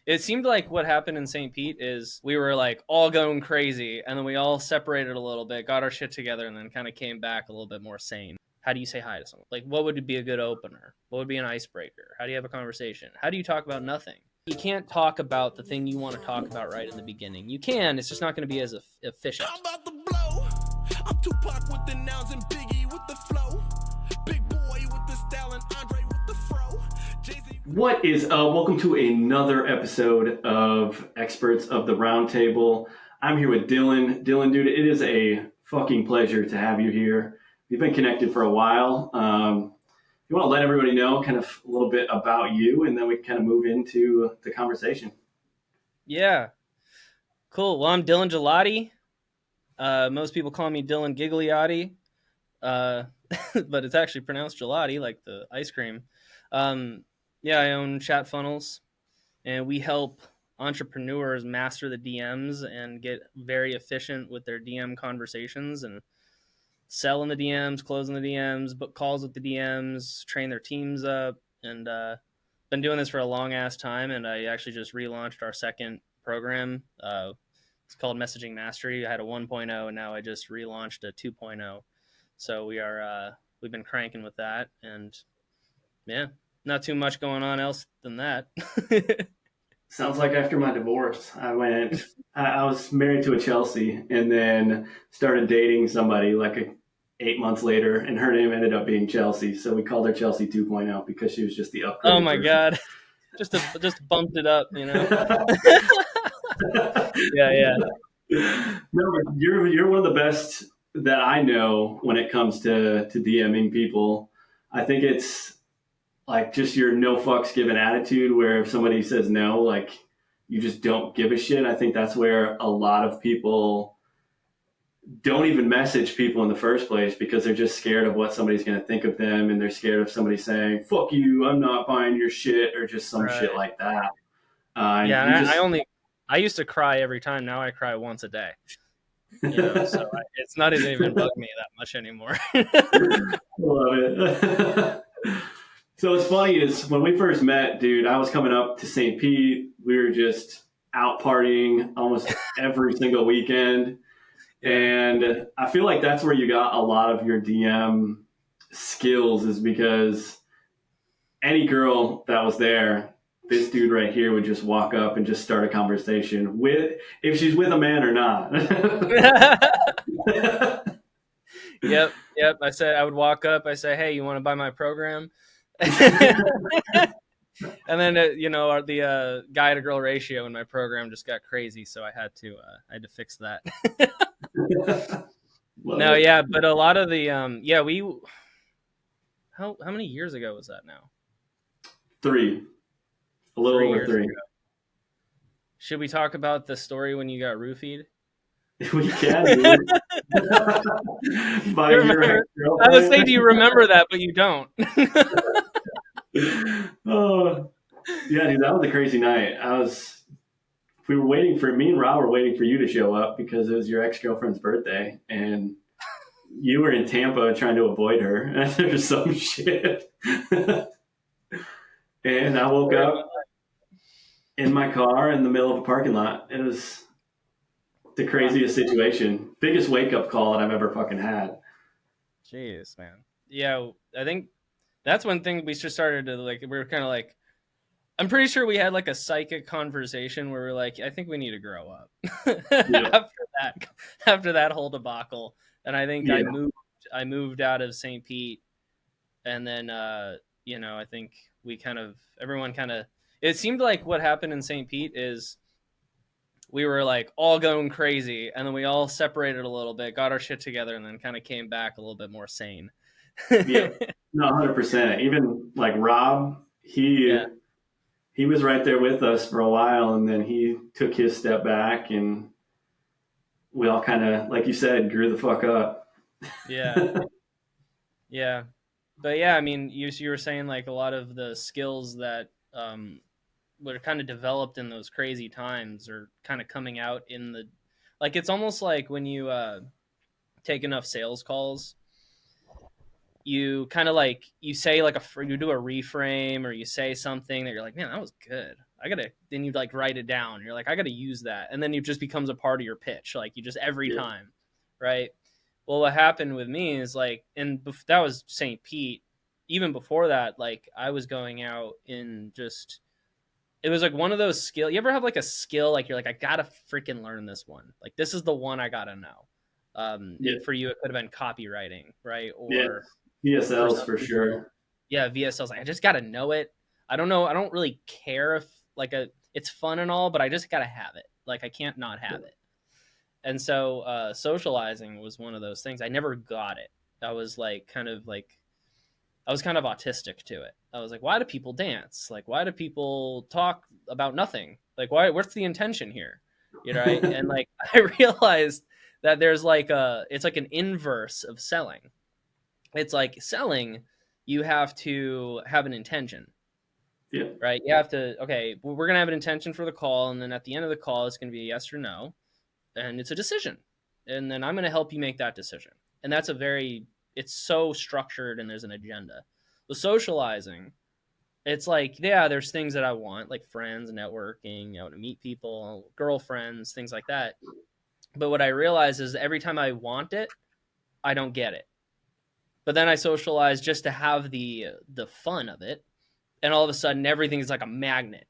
It seemed like what happened in St. Pete is we were like all going crazy, and then we all separated a little bit, got our shit together, and then kind of came back a little bit more sane. How do you say hi to someone? Like, what would be a good opener? What would be an icebreaker? How do you have a conversation? How do you talk about nothing? You can't talk about the thing you want to talk about right in the beginning. You can, it's just not going to be as efficient. I'm about to blow. I'm Tupac with the nouns and Biggie with the flow. Big boy with the style and Andre with the fro. Jay-Z. What is up? Welcome to another episode of Experts of the Roundtable. I'm here with Dylan. Dylan, dude, it is a fucking pleasure to have you here. We've been connected for a while. You want to let everybody know kind of a little bit about you, and then we can kind of move into the conversation. Yeah. Cool. Well, I'm Dylan Gigliotti. Most people call me Dylan Gigliotti, but it's actually pronounced gelati, like the ice cream. I own Chat Funnels, and we help entrepreneurs master the DMs and get very efficient with their DM conversations and sell in the DMs, close in the DMs, book calls with the DMs, train their teams up, and been doing this for a long ass time. And I actually just relaunched our second program. It's called Messaging Mastery. I had a 1.0 and now I just relaunched a 2.0. So we've been cranking with that, and yeah, not too much going on else than that. Sounds like after my divorce, I was married to a Chelsea and then started dating somebody like 8 months later, and her name ended up being Chelsea. So we called her Chelsea 2.0 because she was just the upgrade. Oh my God. Just bumped it up, you know? Yeah. No, you're one of the best that I know when it comes to DMing people. I think it's like just your no fucks given attitude, where if somebody says no, like you just don't give a shit. I think that's where a lot of people don't even message people in the first place because they're just scared of what somebody's going to think of them, and they're scared of somebody saying, fuck you, I'm not buying your shit, or just some shit like that. I used to cry every time. Now I cry once a day. So it's not even bug me that much anymore. Love it. So what's funny is when we first met, dude, I was coming up to St. Pete. We were just out partying almost every single weekend. And I feel like that's where you got a lot of your DM skills, is because any girl that was there, this dude right here would just walk up and just start a conversation if she's with a man or not. Yep. I would walk up. I say, hey, you want to buy my program? And then, the guy to girl ratio in my program just got crazy. So I had to fix that. But a lot of the, how many years ago was that now? 3. A little over 3. Ago. Should we talk about the story when you got roofied? We can, dude. I was saying, do you remember that? But you don't. Oh, yeah, dude, that was a crazy night. Me and Rob were waiting for you to show up because it was your ex-girlfriend's birthday, and you were in Tampa trying to avoid her, and there's some shit. And I woke up in my car in the middle of a parking lot. It was the craziest situation. Biggest wake-up call that I've ever fucking had. Jeez, man. Yeah, I think that's one thing we just started to, we were kind of like, I'm pretty sure we had like a psychic conversation where we're like, I think we need to grow up. Yeah. After that whole debacle. And I think I moved out of St. Pete, and then, I think it seemed like what happened in St. Pete is we were like all going crazy, and then we all separated a little bit, got our shit together, and then kind of came back a little bit more sane. Yeah, no, 100%. Even like Rob, he was right there with us for a while, and then he took his step back, and we all kind of, like you said, grew the fuck up. Yeah. But yeah, I mean, you were saying like a lot of the skills that were kind of developed in those crazy times are kind of coming out in the, like, it's almost like when you take enough sales calls, you kind of like, you say like you do a reframe, or you say something that you're like, man, that was good. then you like write it down. You're like, I gotta use that. And then it just becomes a part of your pitch. Like you just every Yeah. time. Right. Well, what happened with me is like, and that was St. Pete. Even before that, like I was going out in just, it was like one of those skill. You ever have like a skill, like you're like, I gotta freaking learn this one. Like this is the one I gotta know. Yeah. For you, it could have been copywriting, right? Yeah. Or for PSLs some for people, sure. yeah, VSLs. Like I just gotta know it. I don't know. I don't really care if like it's fun and all, but I just gotta have it. Like I can't not have it. And so socializing was one of those things. I never got it. I was like I was kind of autistic to it. I was like, why do people dance? Like, why do people talk about nothing? Like, why? What's the intention here? You know, right? And like, I realized that there's like it's like an inverse of selling. It's like selling, you have to have an intention, Yeah. right? You have to, okay, we're gonna have an intention for the call, and then at the end of the call, it's gonna be a yes or no, and it's a decision, and then I'm gonna help you make that decision. And that's it's so structured, and there's an agenda. The socializing, it's like, yeah, there's things that I want, like friends, networking, I want to meet people, girlfriends, things like that. But what I realize is every time I want it, I don't get it. But then I socialize just to have the fun of it, and all of a sudden everything's like a magnet.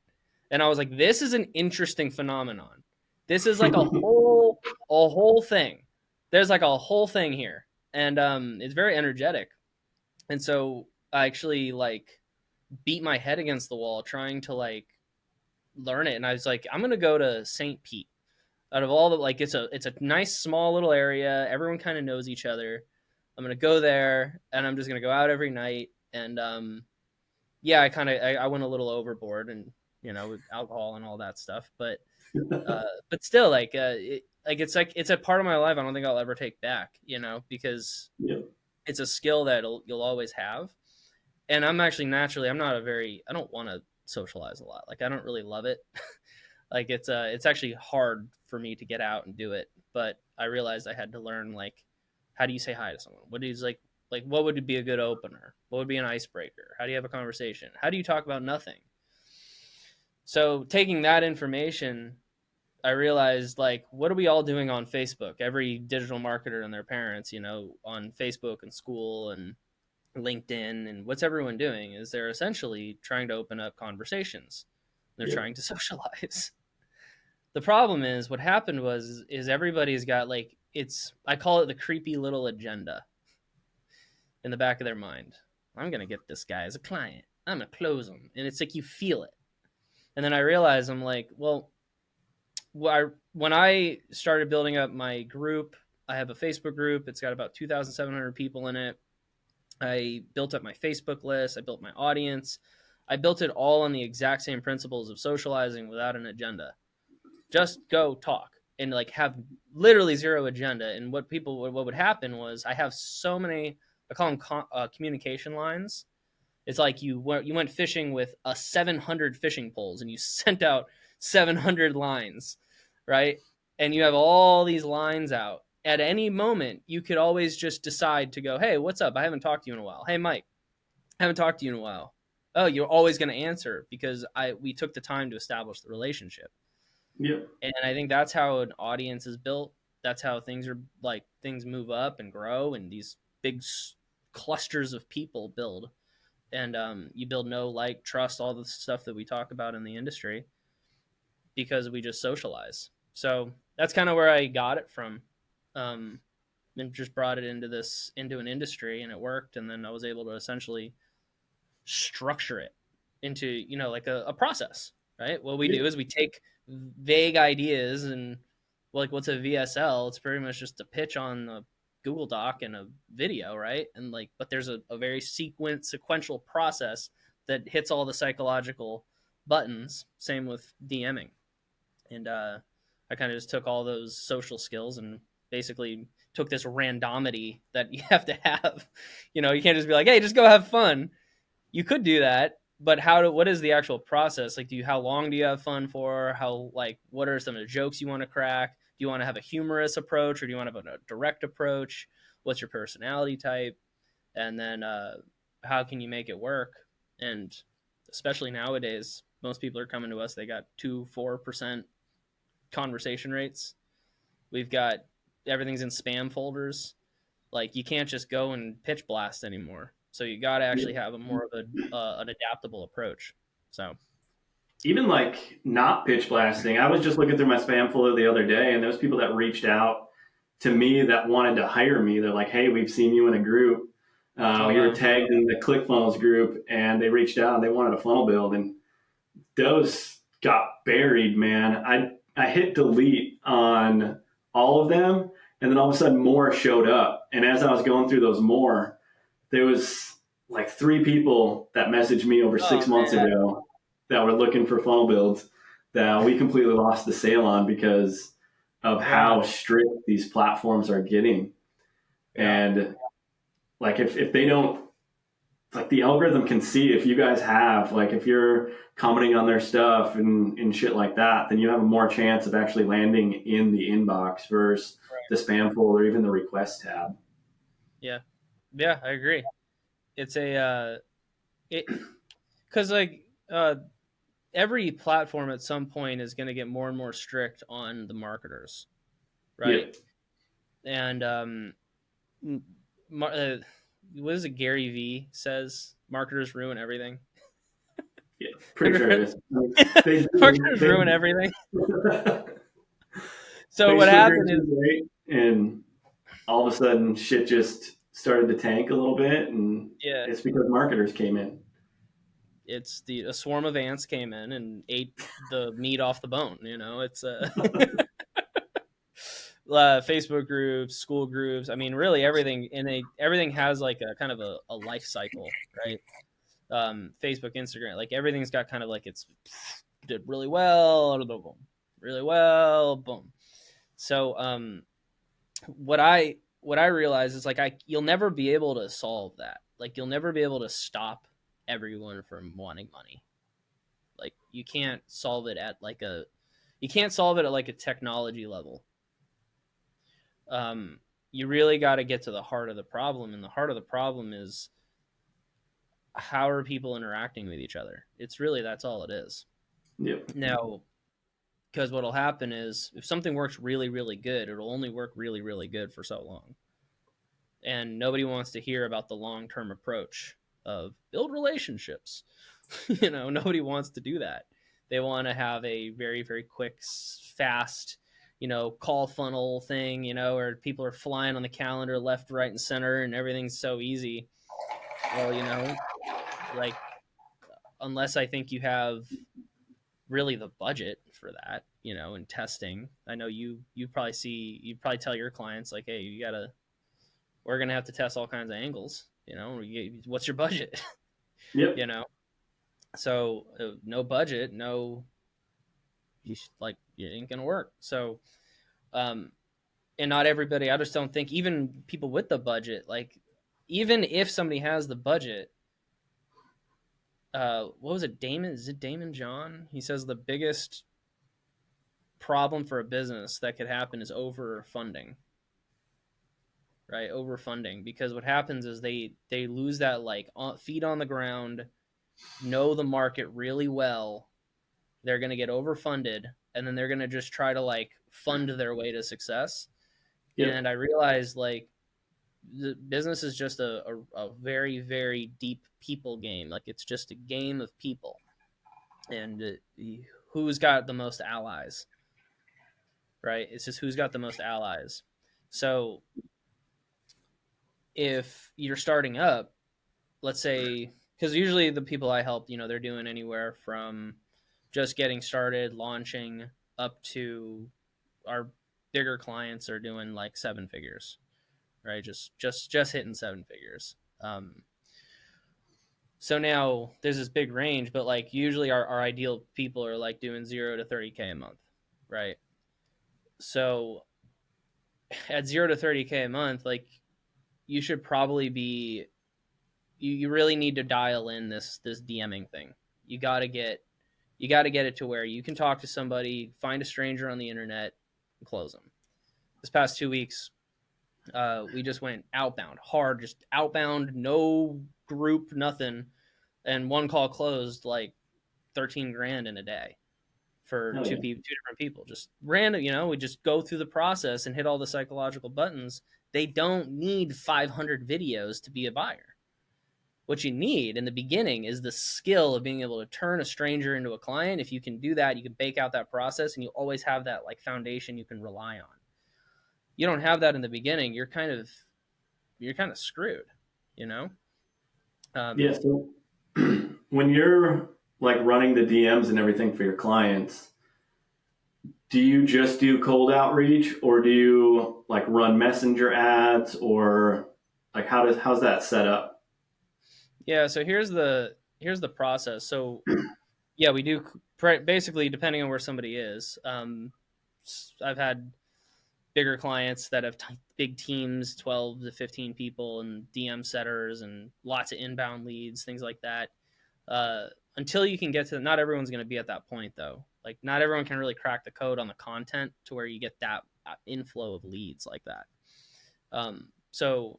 And I was like, this is an interesting phenomenon. This is like a whole thing. There's like a whole thing here. And it's very energetic. And so I actually like beat my head against the wall trying to like learn it. And I was like, I'm gonna go to St. Pete. Out of all the, like, it's a nice small little area. Everyone kind of knows each other. I'm gonna go there, and I'm just gonna go out every night. And yeah, I went a little overboard, and with alcohol and all that stuff. But still, it's a part of my life I don't think I'll ever take back. Because Yeah. it's a skill that you'll always have. And I'm actually naturally, I don't want to socialize a lot. Like I don't really love it. Like it's actually hard for me to get out and do it. But I realized I had to learn, like, how do you say hi to someone? What is like what would be a good opener? What would be an icebreaker? How do you have a conversation? How do you talk about nothing? So taking that information, I realized, like, what are we all doing on Facebook? Every digital marketer and their parents, on Facebook and school and LinkedIn, and what's everyone doing is they're essentially trying to open up conversations. They're Yeah. trying to socialize. The problem is what happened is everybody's got like, I call it the creepy little agenda in the back of their mind. I'm going to get this guy as a client. I'm going to close him. And it's like you feel it. And then I realize, I'm like, well, when I started building up my group, I have a Facebook group. It's got about 2,700 people in it. I built up my Facebook list. I built my audience. I built it all on the exact same principles of socializing without an agenda. Just go talk and like have literally zero agenda. And what would happen was, I have so many, I call them communication lines. It's like you went fishing with 700 fishing poles, and you sent out 700 lines, right? And you have all these lines out. At any moment, you could always just decide to go, hey, what's up? I haven't talked to you in a while. Hey, Mike, I haven't talked to you in a while. Oh, you're always going to answer because we took the time to establish the relationship. Yeah. And I think that's how an audience is built. That's how things move up and grow, and these big clusters of people build. And you build know, like, trust, all the stuff that we talk about in the industry, because we just socialize. So that's kind of where I got it from, and just brought it into an industry, and it worked. And then I was able to essentially structure it into like a process, right? What we do is we take vague ideas, and like, what's a VSL? It's pretty much just a pitch on the Google Doc and a video, right? And like, but there's a very sequential process that hits all the psychological buttons. Same with DMing. And I kind of just took all those social skills and basically took this randomity that you have to have. You can't just be like, hey, just go have fun. You could do that, but what is the actual process? Like, how long do you have fun for? What are some of the jokes you want to crack? Do you want to have a humorous approach, or do you want to have a direct approach? What's your personality type? And then how can you make it work? And especially nowadays, Most people are coming to us. They got 2-4% conversation rates. We've got everything's in spam folders. Like you can't just go and pitch blast anymore. So you got to actually have a more of an adaptable approach. So even like not pitch blasting, I was just looking through my spam folder the other day, and there's people that reached out to me that wanted to hire me. They're like, "Hey, we've seen you in a group. oh We were wow, tagged in the ClickFunnels group, and they reached out and they wanted a funnel build, and those got buried, man. I hit delete on all of them, and then all of a sudden more showed up. And as I was going through those more, there was like 3 people that messaged me over oh 6 months man, ago that were looking for funnel builds that we completely lost the sale on because of yeah, how strict these platforms are getting. yeah, And like if they don't, like the algorithm can see if you guys have, like if you're commenting on their stuff and shit like that, then you have a more chance of actually landing in the inbox versus the spam folder or even the request tab. yeah, yeah. I agree. It's it because like every platform at some point is going to get more and more strict on the marketers, right? Yep. And what is it? Gary V says marketers ruin everything. Yeah, pretty sure it is. They Marketers they ruin everything. So what Facebook happened groups is, are great, and all of a sudden shit just started to tank a little bit, and yeah, it's because marketers came in. it's a swarm of ants came in and ate the meat off the bone. You know, it's Facebook groups, school groups. I mean, really everything everything has like a kind of a life cycle, right? Facebook, Instagram, like everything's got kind of like it's did really well, boom, really well, boom. So what I realize is like you'll never be able to solve that. Like you'll never be able to stop everyone from wanting money. Like you can't solve it at like a technology level. You really got to get to the heart of the problem, and the heart of the problem is how are people interacting with each other. It's really that's all it is. Yep. Now, because what'll happen is if something works really really good, it'll only work really really good for so long, and nobody wants to hear about the long term approach of build relationships. Nobody wants to do that. They want to have a very very quick, fast, call funnel thing, where people are flying on the calendar left, right, and center, and everything's so easy. Well, like unless I think you have really the budget for that, and testing. I know you probably tell your clients like, hey, we're gonna have to test all kinds of angles. What's your budget? Yep. you know, so no budget, no, it ain't gonna work. So, and not everybody. I just don't think even people with the budget, like even if somebody has the budget, what was it? Damon? Is it Damon John? He says the biggest problem for a business that could happen is overfunding. Right, overfunding, because what happens is they lose that like feet on the ground, know the market really well. They're going to get overfunded, and then they're going to just try to like fund their way to success. Yep. And I realized like the business is just a very very deep people game. Like it's just a game of people, and who's got the most allies, right? It's just who's got the most allies. So if you're starting up, let's say, because usually the people I help, they're doing anywhere from just getting started, launching, up to our bigger clients are doing like 7 figures, right? Just hitting 7 figures. So now there's this big range, but like usually our ideal people are like doing 0 to 30K a month, right? So at 0 to 30K a month, like you should probably be, you really need to dial in this DMing thing. You got to get it to where you can talk to somebody, find a stranger on the internet, and close them. This past 2 weeks, we just went outbound, hard, just outbound, no group, nothing, and one call closed like 13 grand in a day for Hell yeah. two different people. Just random, we just go through the process and hit all the psychological buttons. They don't need 500 videos to be a buyer. What you need in the beginning is the skill of being able to turn a stranger into a client. If you can do that, you can bake out that process, and you always have that like foundation you can rely on. You don't have that in the beginning, you're kind of screwed, you know. Yeah. So when you're like running the DMs and everything for your clients, do you just do cold outreach, or do you like run messenger ads, or like how's that set up? Yeah, so here's the process. So yeah, we do basically depending on where somebody is. I've had bigger clients that have big teams, 12 to 15 people, and DM setters and lots of inbound leads, things like that. uh, until you can get to, not everyone's going to be at that point though. Like not everyone can really crack the code on the content to where you get that inflow of leads like that. So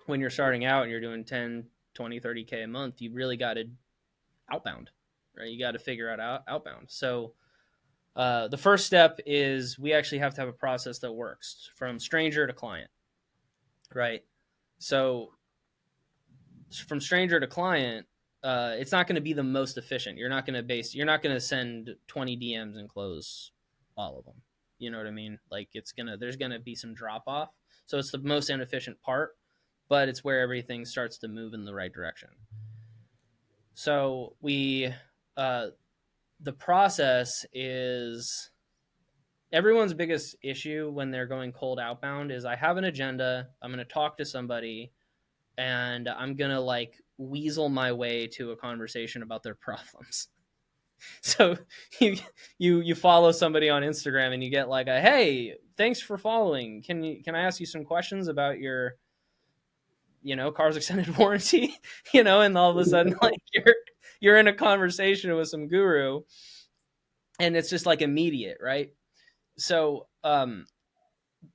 when you're starting out and you're doing 10, 20, 30K a month, you really got to outbound, right? You got to figure out outbound. So the first step is we actually have to have a process that works from stranger to client, right? So from stranger to client, it's not going to be the most efficient. You're not going to send 20 DMs and close all of them. You know what I mean? Like there's going to be some drop off. So it's the most inefficient part, but it's where everything starts to move in the right direction. So the process is everyone's biggest issue when they're going cold outbound is I have an agenda. I'm going to talk to somebody and I'm going to like weasel my way to a conversation about their problems. So you follow somebody on Instagram and you get like a, hey, thanks for following. Can I ask you some questions about your, car's extended warranty, and all of a sudden like you're in a conversation with some guru and it's just like immediate, right? So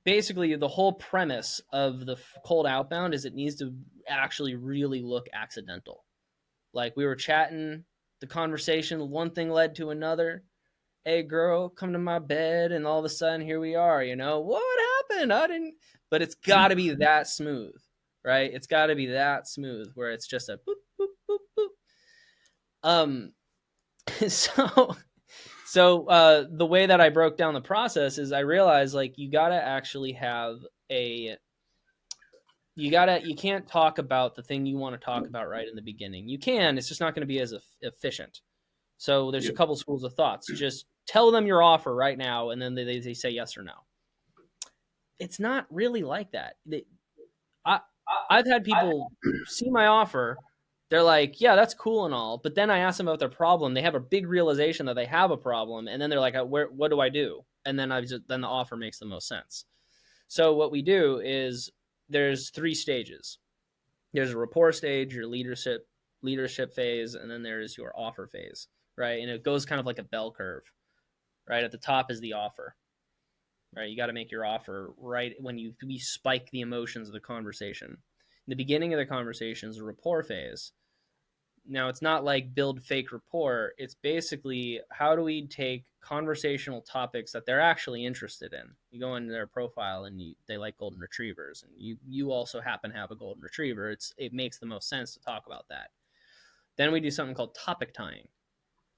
basically the whole premise of the cold outbound is it needs to actually really look accidental. Like we were chatting, the conversation, one thing led to another. Hey girl, come to my bed, and all of a sudden here we are, what happened? I didn't, but it's got to be that smooth, right? It's got to be that smooth where it's just a boop boop boop boop. So the way that I broke down the process is I realized like you got to actually have you can't talk about the thing you want to talk about right in the beginning. You can, it's just not going to be as efficient. So there's a couple schools of thoughts. Just tell them your offer right now, and then they say yes or no. It's not really like that. I've had people see my offer. They're like, yeah, that's cool and all. But then I ask them about their problem. They have a big realization that they have a problem. And then they're like, what do I do? And then then the offer makes the most sense. So what we do is there's 3 stages. There's a rapport stage, your leadership phase, and then there's your offer phase, right? And it goes kind of like a bell curve, right? At the top is the offer, right? You got to make your offer right when we spike the emotions of the conversation. In the beginning of the conversation is the rapport phase. Now, it's not like build fake rapport. It's basically how do we take conversational topics that they're actually interested in. You go into their profile and they like golden retrievers, and you also happen to have a golden retriever. It makes the most sense to talk about that. Then we do something called topic tying.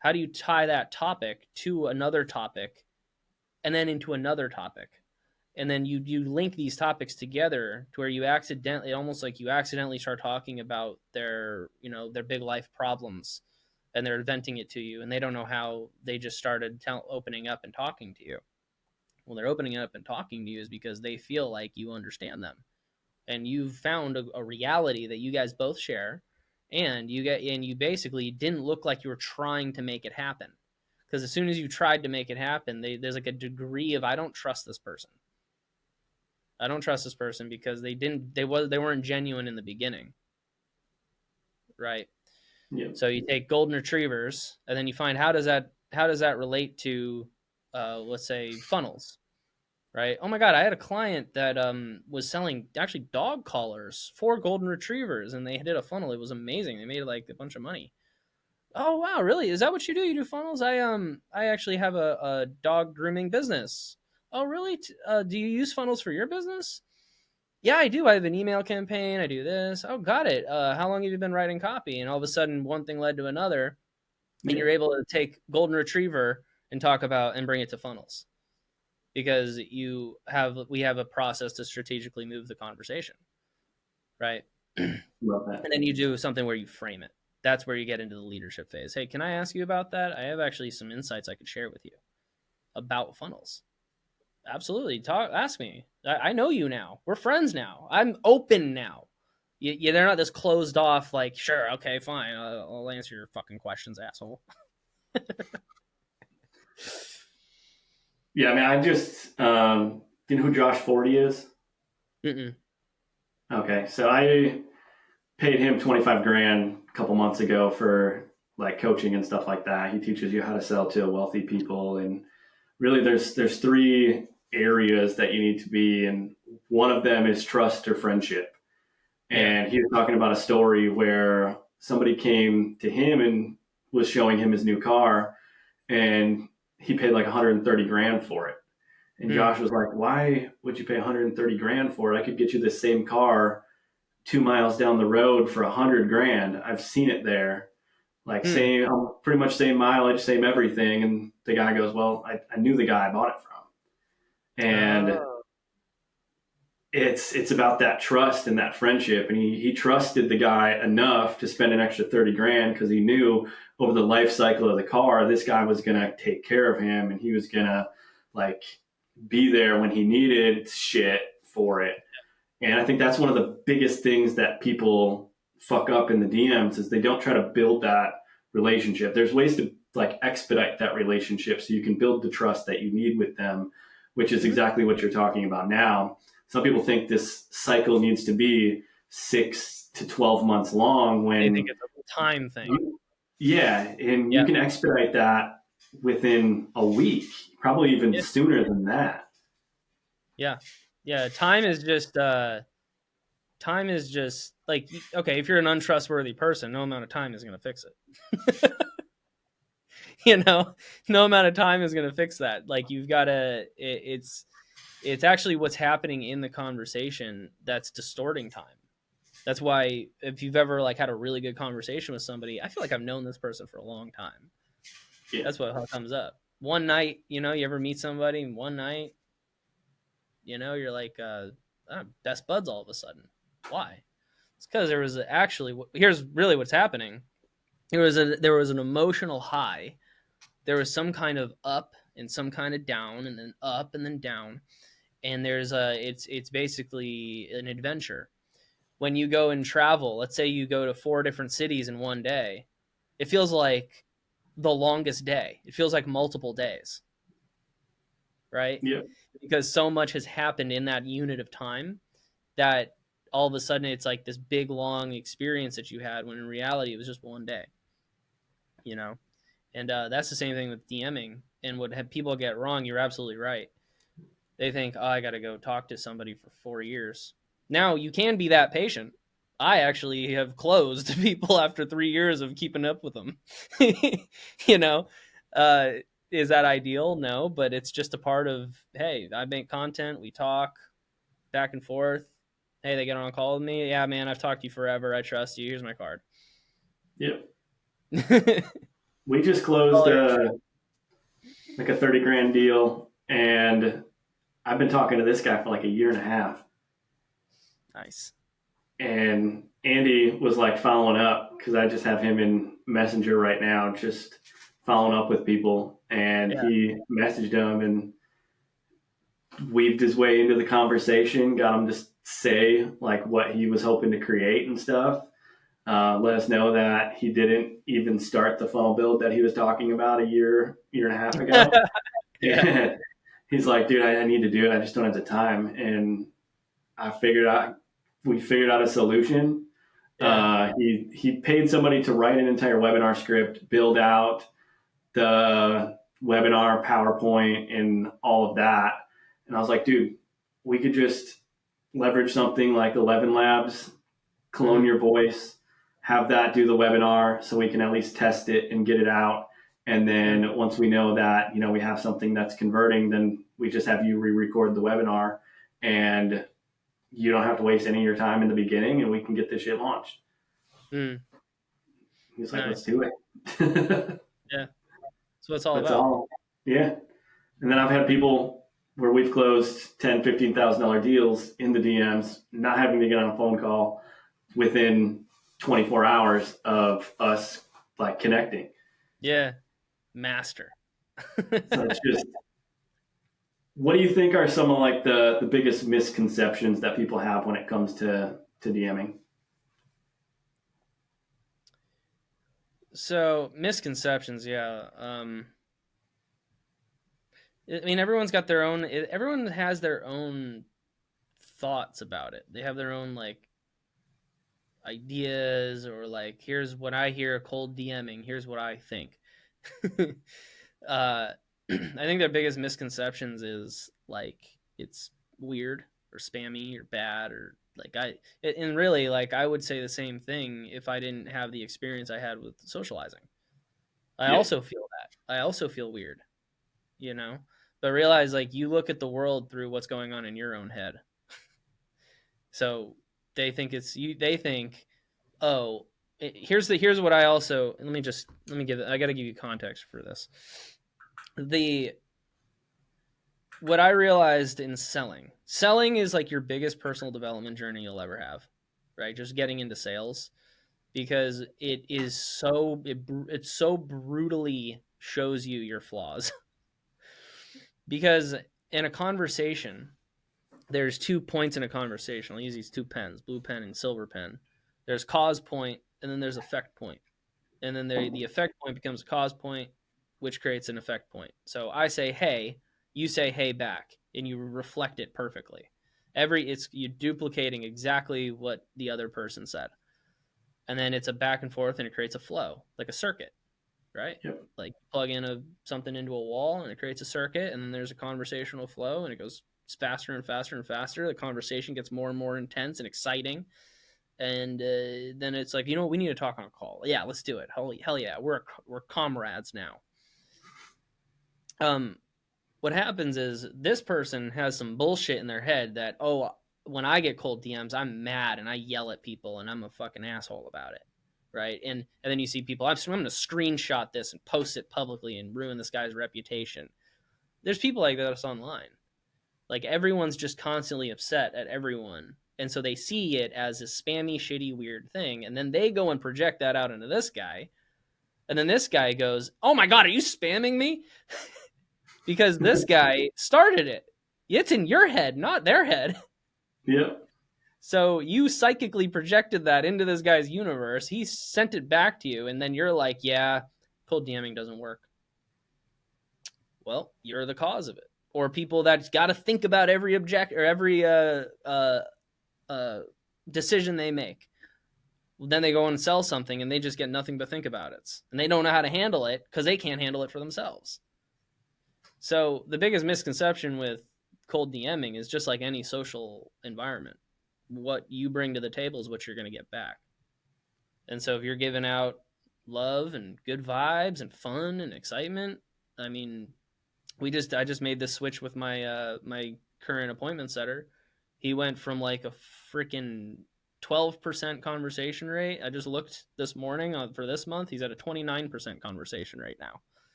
How do you tie that topic to another topic and then into another topic? And then you link these topics together to where you accidentally start talking about their big life problems, and they're venting it to you, and they don't know how they just started opening up and talking to you. Well, they're opening up and talking to you is because they feel like you understand them, and you've found a reality that you guys both share, and you basically didn't look like you were trying to make it happen. Because as soon as you tried to make it happen, there's like a degree of I don't trust this person. I don't trust this person because they weren't genuine in the beginning, right? Yeah. So you take golden retrievers, and then you find how does that relate to, let's say, funnels, right? Oh my God, I had a client that was selling actually dog collars for golden retrievers, and they did a funnel. It was amazing. They made like a bunch of money. Oh wow, really? Is that what you do? You do funnels? I actually have a dog grooming business. Oh really? Do you use funnels for your business? Yeah, I do. I have an email campaign. I do this. Oh, got it. How long have you been writing copy? And all of a sudden, one thing led to another, and Yeah, you're able to take golden retriever and talk about and bring it to funnels because we have a process to strategically move the conversation, right? And love that. then you do something where you frame it. That's where you get into the leadership phase. Hey, can I ask you about that? I have actually some insights I could share with you about funnels. Absolutely. Ask me. I know you now. We're friends now. I'm open now. They're not this closed off, like, sure, okay, fine. I'll answer your fucking questions, asshole. Yeah, I mean, I just, you know who Josh Forty is? Mm-mm. Okay, so I paid him 25 grand a couple months ago for like coaching and stuff like that. He teaches you how to sell to wealthy people, and really there's three areas that you need to be, and one of them is trust or friendship. Yeah. And he was talking about a story where somebody came to him and was showing him his new car, and he paid like 130 grand for it. And Mm. Josh was like, "Why would you pay 130 grand for it? I could get you the same car 2 miles down the road for 100 grand. I've seen it there. Like Mm. same, pretty much same mileage, same everything." And the guy goes, "Well, I knew the guy I bought it from." And Oh. it's about that trust and that friendship. And he trusted the guy enough to spend an extra 30 grand because he knew over the life cycle of the car, this guy was going to take care of him and he was going to like be there when he needed shit for it. And I think that's one of the biggest things that people fuck up in the DMs is they don't try to build that relationship. There's ways to like expedite that relationship so you can build the trust that you need with them, which is Mhm. exactly what you're talking about now. Some people think this cycle needs to be 6 to 12 months long They think when it's a time thing. yeah, and you Yeah. can expedite that within a week, probably even Yeah. sooner than that. Yeah. Yeah. Time is just like, okay, if you're an untrustworthy person, no amount of time is going to fix it. you know, no amount of time is going to fix that. Like you've got to, it's actually what's happening in the conversation that's distorting time. That's why if you've ever like had a really good conversation with somebody, I feel like I've known this person for a long time. Yeah. That's what comes up. One night, you ever meet somebody and one night, you're like best buds all of a sudden. Why? It's because there was actually here's really what's happening. There was an emotional high. There was some kind of up and some kind of down and then up and then down. And it's basically an adventure. When you go and travel, let's say you go to 4 different cities in one day, it feels like the longest day. It feels like multiple days, right? Yeah. Because so much has happened in that unit of time that all of a sudden it's like this big long experience that you had when in reality it was just one day, you know? And that's the same thing with DMing. And what people get wrong, you're absolutely right. They think, oh, I got to go talk to somebody for 4 years. Now, you can be that patient. I actually have closed people after 3 years of keeping up with them. you know, uh, is that ideal? No, but it's just a part of, hey, I make content, we talk back and forth. Hey, they get on a call with me. Yeah, man, I've talked to you forever. I trust you. Here's my card. Yeah. That's We just closed all there is. like a 30 grand deal, and I've been talking to this guy for like a year and a half. Nice. And Andy was like following up because I just have him in Messenger right now, just following up with people. And Yeah. he messaged him and weaved his way into the conversation, got him to say like what he was hoping to create and stuff. Let us know that he didn't even start the funnel build that he was talking about a year and a half ago. yeah. He's like, dude, I need to do it. I just don't have the time. And we figured out a solution. Yeah. He paid somebody to write an entire webinar script, build out the webinar PowerPoint and all of that. And I was like, dude, we could just leverage something like 11 Labs, clone Mm-hmm. your voice, have that do the webinar so we can at least test it and get it out. And then once we know that, we have something that's converting, then we just have you re-record the webinar, and you don't have to waste any of your time in the beginning, and we can get this shit launched. He's like, Nice. let's do it. Yeah. That's what it's all That's about. all. Yeah. And then I've had people where we've closed $10,000, $15,000 deals in the DMs, not having to get on a phone call within 24 hours of us like connecting. Yeah. Master. So it's just, what do you think are some of like the biggest misconceptions that people have when it comes to DMing? So misconceptions, yeah. I mean, everyone's got their own. Everyone has their own thoughts about it. They have their own like ideas, or like, here's what I hear cold DMing. Here's what I think. I think their biggest misconceptions is like it's weird or spammy or bad, or like and really, like, I would say the same thing if I didn't have the experience I had with socializing. I also feel that. I also feel weird, but realize, like, you look at the world through what's going on in your own head. So they think it's you. They think, oh, here's what I also, let me give it. I got to give you context for this. What I realized in selling is like your biggest personal development journey you'll ever have, right? Just getting into sales, because it so brutally shows you your flaws. Because in a conversation, there's 2 points in a conversation. I'll use these 2 pens, blue pen and silver pen. There's cause point, and then there's effect point. And then the effect point becomes a cause point, which creates an effect point. So I say, hey, you say, hey, back, and you reflect it perfectly. You're duplicating exactly what the other person said. And then it's a back and forth, and it creates a flow, like a circuit, right? Yep. Like plug in something into a wall, and it creates a circuit, and then there's a conversational flow, and it goes faster and faster and faster. The conversation gets more and more intense and exciting. And then it's like, we need to talk on a call. Yeah, let's do it. Hell yeah, we're comrades now. What happens is this person has some bullshit in their head that, oh, when I get cold DMs, I'm mad and I yell at people and I'm a fucking asshole about it, right? And then you see people, I'm going to screenshot this and post it publicly and ruin this guy's reputation. There's people like that online. Like, everyone's just constantly upset at everyone. And so they see it as a spammy, shitty, weird thing. And then they go and project that out into this guy. And then this guy goes, oh my God, are you spamming me? Because this guy started it. It's in your head, not their head. Yep. So you psychically projected that into this guy's universe. He sent it back to you. And then you're like, yeah, cold DMing doesn't work. Well, you're the cause of it. Or people that got to think about every every decision they make. Then they go and sell something and they just get nothing but think about it. And they don't know how to handle it because they can't handle it for themselves. So the biggest misconception with cold DMing is just like any social environment. What you bring to the table is what you're going to get back. And so if you're giving out love and good vibes and fun and excitement, I mean, I just made this switch with my my current appointment setter. He went from like a freaking 12% conversation rate. I just looked this morning for this month. He's at a 29% conversation rate now.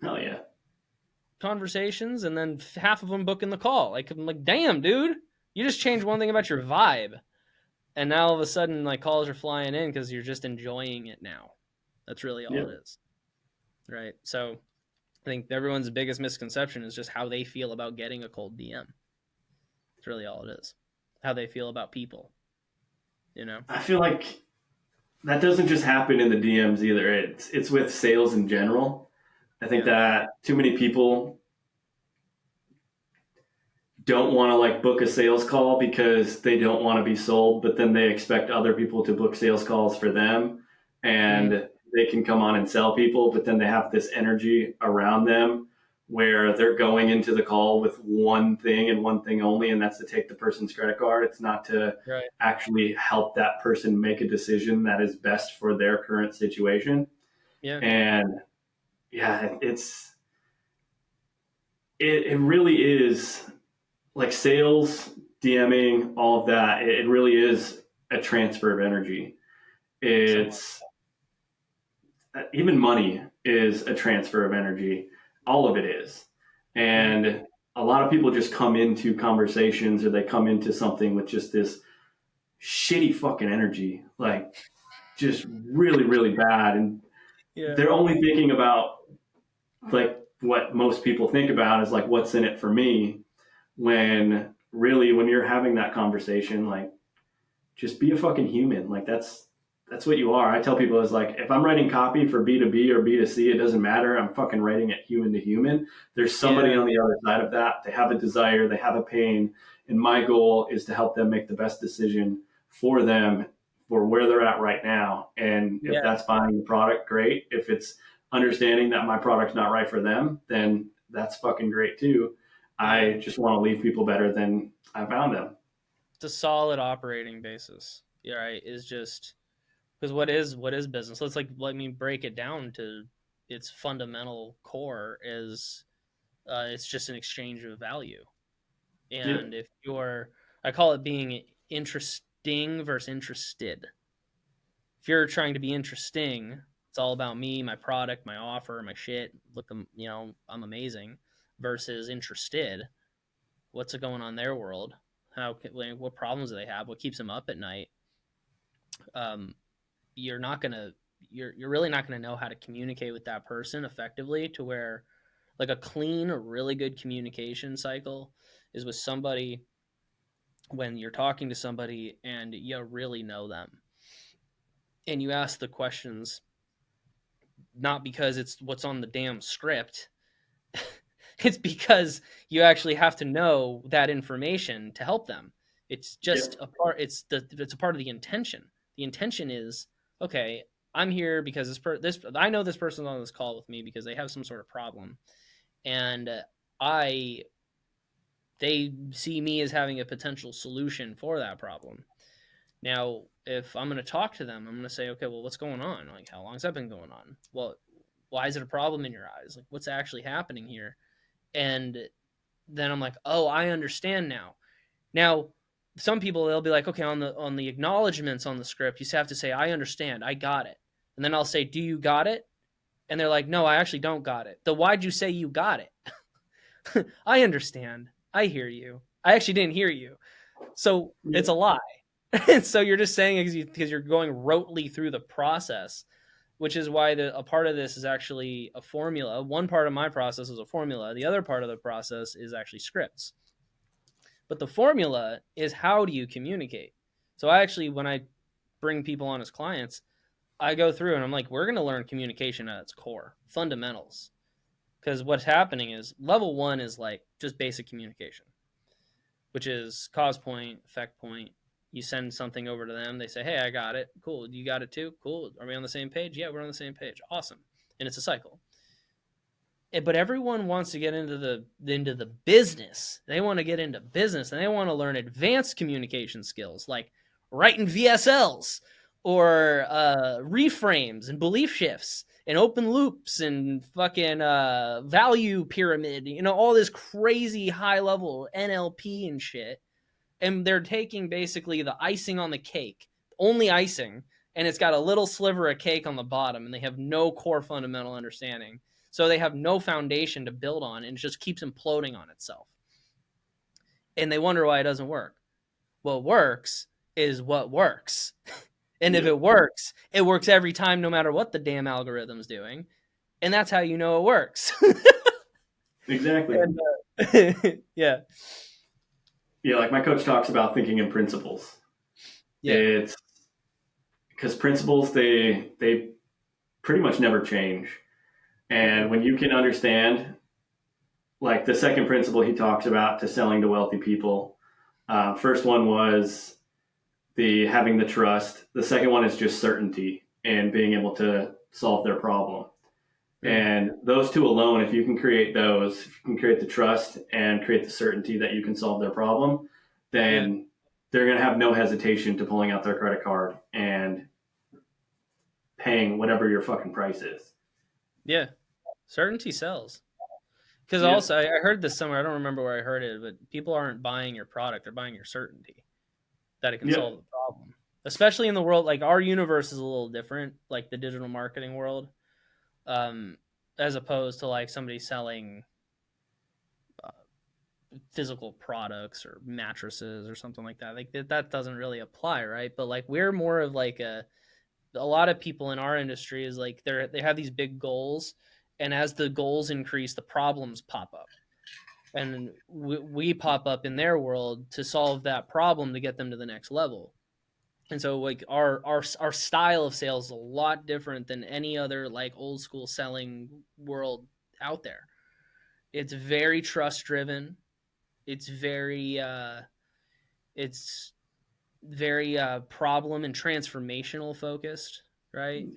Hell yeah. Conversations, and then half of them booking the call. Like, I'm like, damn, dude, you just changed one thing about your vibe. And now all of a sudden, like, calls are flying in because you're just enjoying it now. That's really all it is. Right? So I think everyone's biggest misconception is just how they feel about getting a cold DM. That's really all it is. How they feel about people. I feel like that doesn't just happen in the DMs either. It's with sales in general. I think that too many people don't want to like book a sales call because they don't want to be sold, but then they expect other people to book sales calls for them, and they can come on and sell people, but then they have this energy around them where they're going into the call with one thing and one thing only, and that's to take the person's credit card. It's not to Right. actually help that person make a decision that is best for their current situation. Yeah. And yeah, it really is like sales, DMing, all of that. It really is a transfer of energy. So much. It's even money is a transfer of energy. All of it is. Mhm. And a lot of people just come into conversations or they come into something with just this shitty fucking energy, like just really, really bad. And Yeah. they're only thinking about like what most people think about is like, what's in it for me? When really, when you're having that conversation, like just be a fucking human. Like that's what you are. I tell people is like if I'm writing copy for B2B or B2C, it doesn't matter. I'm fucking writing it human to human. There's somebody Yeah. on the other side of that. They have a desire, they have a pain, and my goal is to help them make the best decision for them for where they're at right now. And if Yeah. that's buying the product, great. If it's understanding that my product's not right for them, then that's fucking great too. Yeah. I just want to leave people better than I found them. It's a solid operating basis. Yeah, right. Is just because what is business? Let me break it down to its fundamental core is it's just an exchange of value. Yep. And if you're, I call it being interesting versus interested. If you're trying to be interesting, it's all about me, my product, my offer, my shit. Look, I'm amazing. Versus interested, what's going on in their world? What problems do they have? What keeps them up at night? Um, you're not gonna, you're really not gonna know how to communicate with that person effectively to where, like a clean, really good communication cycle is with somebody when you're talking to somebody and you really know them and you ask the questions not because it's what's on the damn script. It's because you actually have to know that information to help them. It's just Yep. a part. It's a part of the intention. The intention is okay. I'm here because this I know this person's on this call with me because they have some sort of problem, and I they see me as having a potential solution for that problem. Now, if I'm going to talk to them, I'm going to say, okay, well, what's going on? Like, how long has that been going on? Well, why is it a problem in your eyes? Like, what's actually happening here? And then I'm like, oh, I understand now. Now, some people they'll be like, okay, on the acknowledgments on the script, you have to say, I understand, I got it. And then I'll say, do you got it? And they're like, no, I actually don't got it. Then why'd you say you got it? I understand. I hear you. I actually didn't hear you. So it's a Yep. lie. And so you're just saying because you're going rotely through the process, which is why a part of this is actually a formula. One part of my process is a formula. The other part of the process is actually scripts. But the formula is how do you communicate? So I actually, when I bring people on as clients, I go through and I'm like, we're going to learn communication at its core, fundamentals. Because what's happening is level one is like just basic communication, which is cause point, effect point. You send something over to them. They say, hey, I got it. Cool. You got it too? Cool. Are we on the same page? Yeah, we're on the same page. Awesome. And it's a cycle. But everyone wants to get into the business. They want to get into business and they want to learn advanced communication skills like writing VSLs or reframes and belief shifts and open loops and fucking value pyramid, all this crazy high level NLP and shit. And they're taking basically the icing on the cake, only icing, and it's got a little sliver of cake on the bottom, and they have no core fundamental understanding. So they have no foundation to build on, and it just keeps imploding on itself. And they wonder why it doesn't work. What works is what works. And if Yep. it works every time, no matter what the damn algorithm's doing. And that's how you know it works. Exactly. And, yeah. Yeah, like my coach talks about thinking in principles. Yeah. It's because principles they pretty much never change. And Mm-mm. when you can understand, like the second principle he talks about to selling to wealthy people, first one was the having the trust. The second one is just certainty and being able to solve their problem. Mm. And those two alone, if you can create those, if you can create the trust and create the certainty that you can solve their problem, Yeah. then they're going to have no hesitation to pulling out their credit card and paying whatever your fucking price is. Yeah. Certainty sells. Because Yeah. also, I heard this somewhere. I don't remember where I heard it, but people aren't buying your product; they're buying your certainty that it can Yeah. solve the problem. Especially in the world, like our universe is a little different, like the digital marketing world, um, as opposed to like somebody selling uh, physical products or mattresses or something like that. Like that doesn't really apply, right? But like we're more of like a lot of people in our industry is like they have these big goals, and as the goals increase, the problems pop up, and we pop up in their world to solve that problem to get them to the next level. And so like our style of sales is a lot different than any other like old school selling world out there. It's very trust driven. It's very it's very problem and transformational focused, right?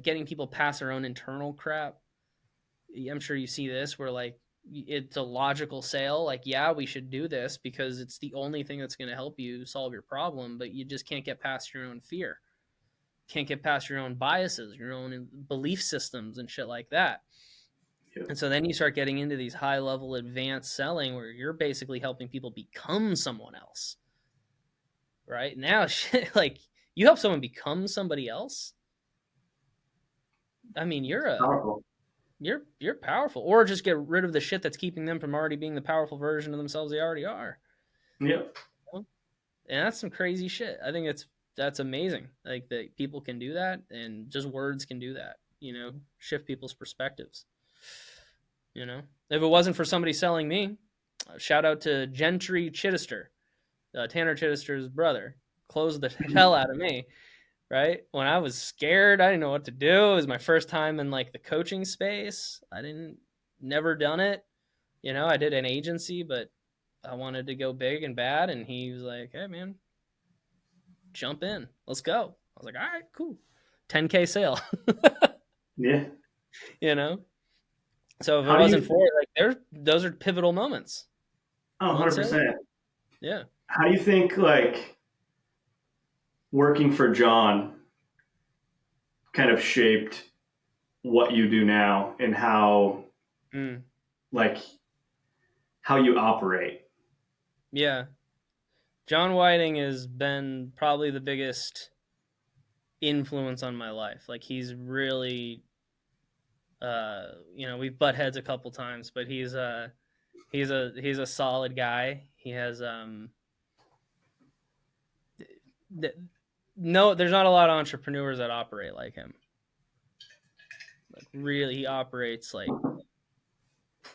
Getting people past their own internal crap. I'm sure you see this where like it's a logical sale. Like, yeah, we should do this because it's the only thing that's going to help you solve your problem, but you just can't get past your own fear. Can't get past your own biases, your own belief systems and shit like that. Yeah. And so then you start getting into these high level advanced selling where you're basically helping people become someone else. Right? Now shit like you help someone become somebody else. I mean, Powerful. you're powerful, or just get rid of the shit that's keeping them from already being the powerful version of themselves they already are. Yeah. And that's some crazy shit. I think that's amazing. Like that people can do that, and just words can do that. Shift people's perspectives. If it wasn't for somebody selling me, shout out to Gentry Chittister, Tanner Chittister's brother, closed the hell out of me. Right? When I was scared, I didn't know what to do. It was my first time in like the coaching space. Never done it. I did an agency, but I wanted to go big and bad. And he was like, hey, man, jump in. Let's go. I was like, all right, cool. 10K sale, Yeah. you know? So if it How do wasn't you? for it, like those are pivotal moments. Oh, One sale. 100%. Yeah. How do you think like working for John kind of shaped what you do now and how Mm. like how you operate? Yeah. John Whiting has been probably the biggest influence on my life. Like he's really we've butt heads a couple times, but he's a solid guy. He has no, there's not a lot of entrepreneurs that operate like him. Like really, he operates like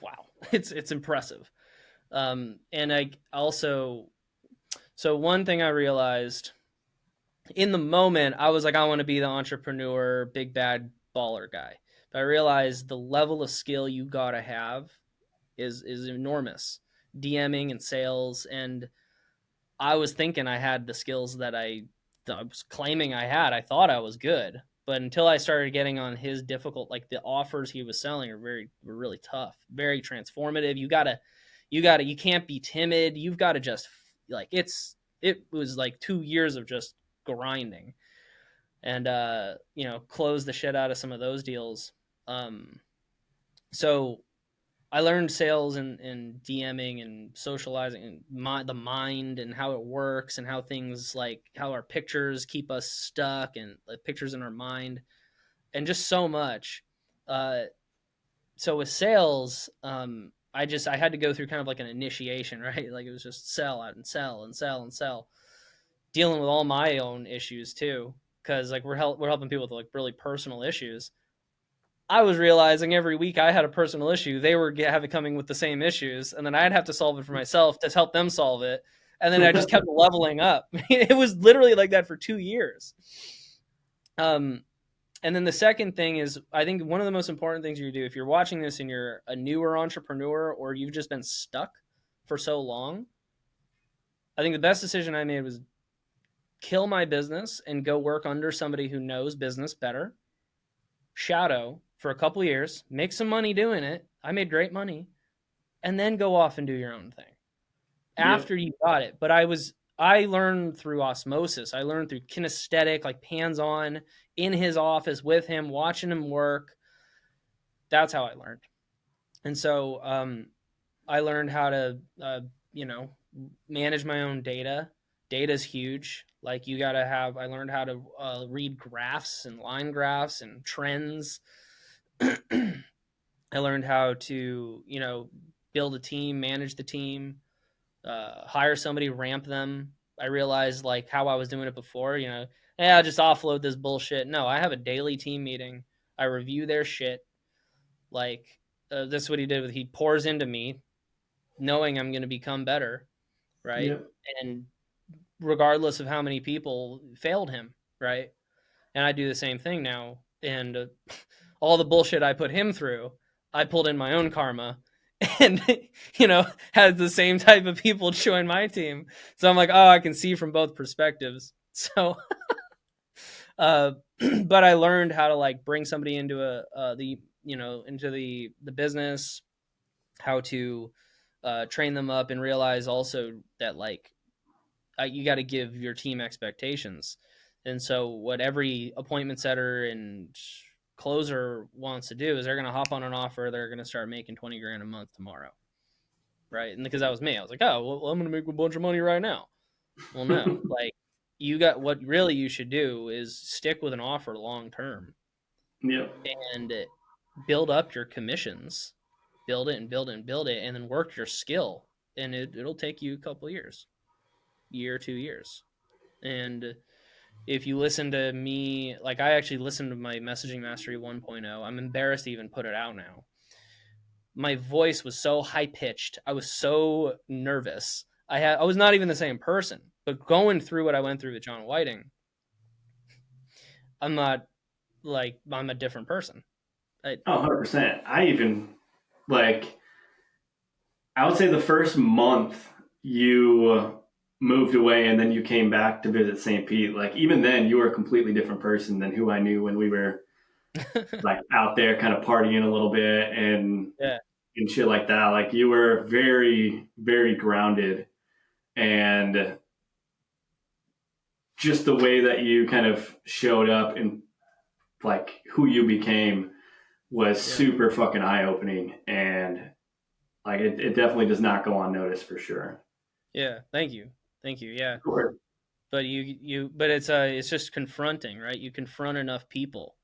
wow. It's impressive. And I also, so one thing I realized in the moment, I was like, I want to be the entrepreneur, big bad baller guy. But I realized the level of skill you gotta have is enormous. DMing and sales, and I was thinking I had the skills that I was claiming I had. I thought I was good, but until I started getting on his difficult, like the offers he was selling were really tough, very transformative. You can't be timid. You've got to just like it was like 2 years of just grinding, and close the shit out of some of those deals. So I learned sales and DMing and socializing and the mind and how it works and how things like how our pictures keep us stuck and like pictures in our mind and just so much. So with sales, I had to go through kind of like an initiation, right? Like it was just sell out and sell and sell and sell, dealing with all my own issues too, because like we're helping people with like really personal issues. I was realizing every week I had a personal issue, they were coming with the same issues, and then I'd have to solve it for myself to help them solve it, and then I just kept leveling up. It was literally like that for 2 years. And then the second thing is, I think one of the most important things you do if you're watching this and you're a newer entrepreneur or you've just been stuck for so long, I think the best decision I made was kill my business and go work under somebody who knows business better, shadow for a couple years, make some money doing it. I made great money, and then go off and do your own thing Yep. after you got it. But I learned through osmosis. I learned through kinesthetic, like hands-on in his office with him, watching him work. That's how I learned. And so I learned how to, you know, manage my own data. Data's huge. Like you got to have, I learned how to read graphs and line graphs and trends. I learned how to, you know, build a team, manage the team, hire somebody, ramp them. I realized like how I was doing it before, you know, hey, I'll just offload this bullshit. No, I have a daily team meeting. I review their shit. Like, this is what he did with, he pours into me knowing I'm going to become better. Right. Yep. And regardless of how many people failed him. Right. And I do the same thing now. And all the bullshit I put him through, I pulled in my own karma and, you know, had the same type of people join my team. So I'm like, oh, I can see from both perspectives. So, but I learned how to like bring somebody into into the business, how to train them up, and realize also that like you got to give your team expectations. And so what every appointment setter and closer wants to do is they're going to hop on an offer. They're going to start making 20 grand a month tomorrow. Right. And because that was me, I was like, oh, well, I'm going to make a bunch of money right now. Well, no, like you got, what really you should do is stick with an offer long term Yep. and build up your commissions, build it and build it and build it, and then work your skill. And it'll take you a couple years, year, 2 years. And if you listen to me, like I actually listened to my Messaging Mastery 1.0. I'm embarrassed to even put it out now. My voice was so high pitched. I was so nervous. I was not even the same person. But going through what I went through with John Whiting, I'm not like, I'm a different person. Oh, 100%. I even like, I would say the first month you moved away and then you came back to visit St. Pete. Like even then, you were a completely different person than who I knew when we were like out there, kind of partying a little bit Yeah. and shit like that. Like you were very, very grounded, and just the way that you kind of showed up and like who you became was Yeah. super fucking eye opening, and like it definitely does not go unnoticed for sure. Yeah. Thank you. Thank you. Yeah. Of course. But but it's just confronting, right? You confront enough people.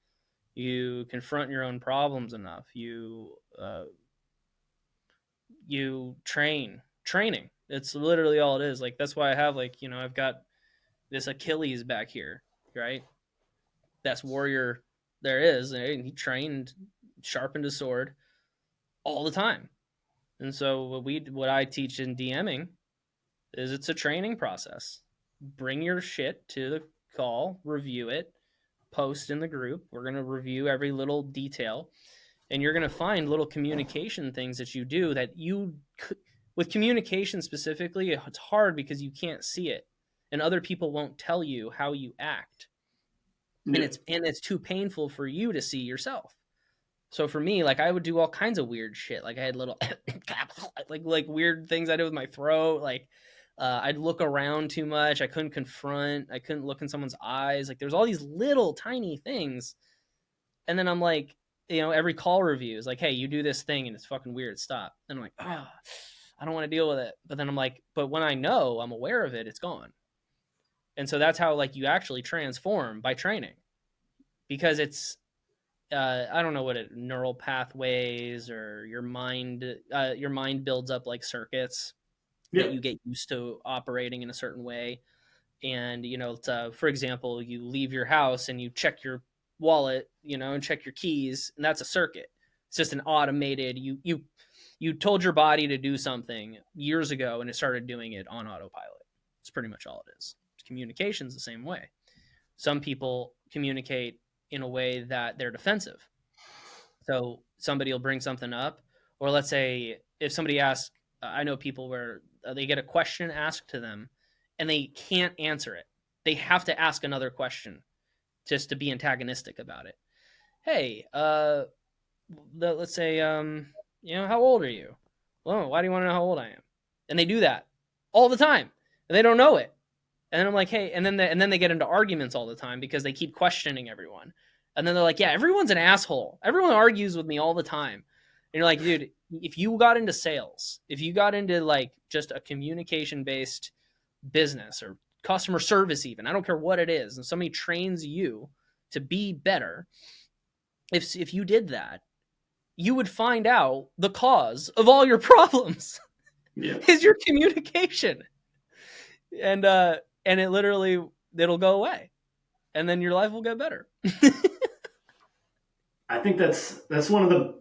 You confront your own problems enough. You training. It's literally all it is. Like that's why I have like, you know, I've got this Achilles back here, right? Best warrior there is, and he trained, sharpened his sword all the time. And so what I teach in DMing is it's a training process. Bring your shit to the call, review it, post in the group. We're going to review every little detail, and you're going to find little communication things that you do that with communication specifically, it's hard because you can't see it, and other people won't tell you how you act, and Yeah. it's too painful for you to see yourself. So for me, like I would do all kinds of weird shit. Like I had little like weird things I did with my throat. Like I'd look around too much. I couldn't confront. I couldn't look in someone's eyes. Like there's all these little tiny things. And then I'm like, you know, every call review is like, hey, you do this thing and it's fucking weird. Stop. And I'm like, oh, I don't want to deal with it. But then I'm like, but when I know I'm aware of it, it's gone. And so that's how like you actually transform by training, because it's I don't know what it, neural pathways, or your mind builds up like circuits that Yep. you get used to operating in a certain way. And you know, for example, you leave your house and you check your wallet, you know, and check your keys, and that's a circuit. It's just an automated, you told your body to do something years ago and it started doing it on autopilot. It's pretty much all it is. Communication's the same way. Some people communicate in a way that they're defensive. So somebody will bring something up, or let's say if somebody asks, I know people where they get a question asked to them and they can't answer it. They have to ask another question just to be antagonistic about it. Hey, let's say, how old are you? Well, why do you want to know how old I am? And they do that all the time, and they don't know it. And then I'm like, hey, and then they get into arguments all the time because they keep questioning everyone. And then they're like, yeah, everyone's an asshole. Everyone argues with me all the time. And you're like, dude, if you got into sales, if you got into like just a communication based business or customer service, even, I don't care what it is, and somebody trains you to be better, if you did that, you would find out the cause of all your problems Yeah. is your communication. And it literally, it'll go away, and then your life will get better. I think that's one of the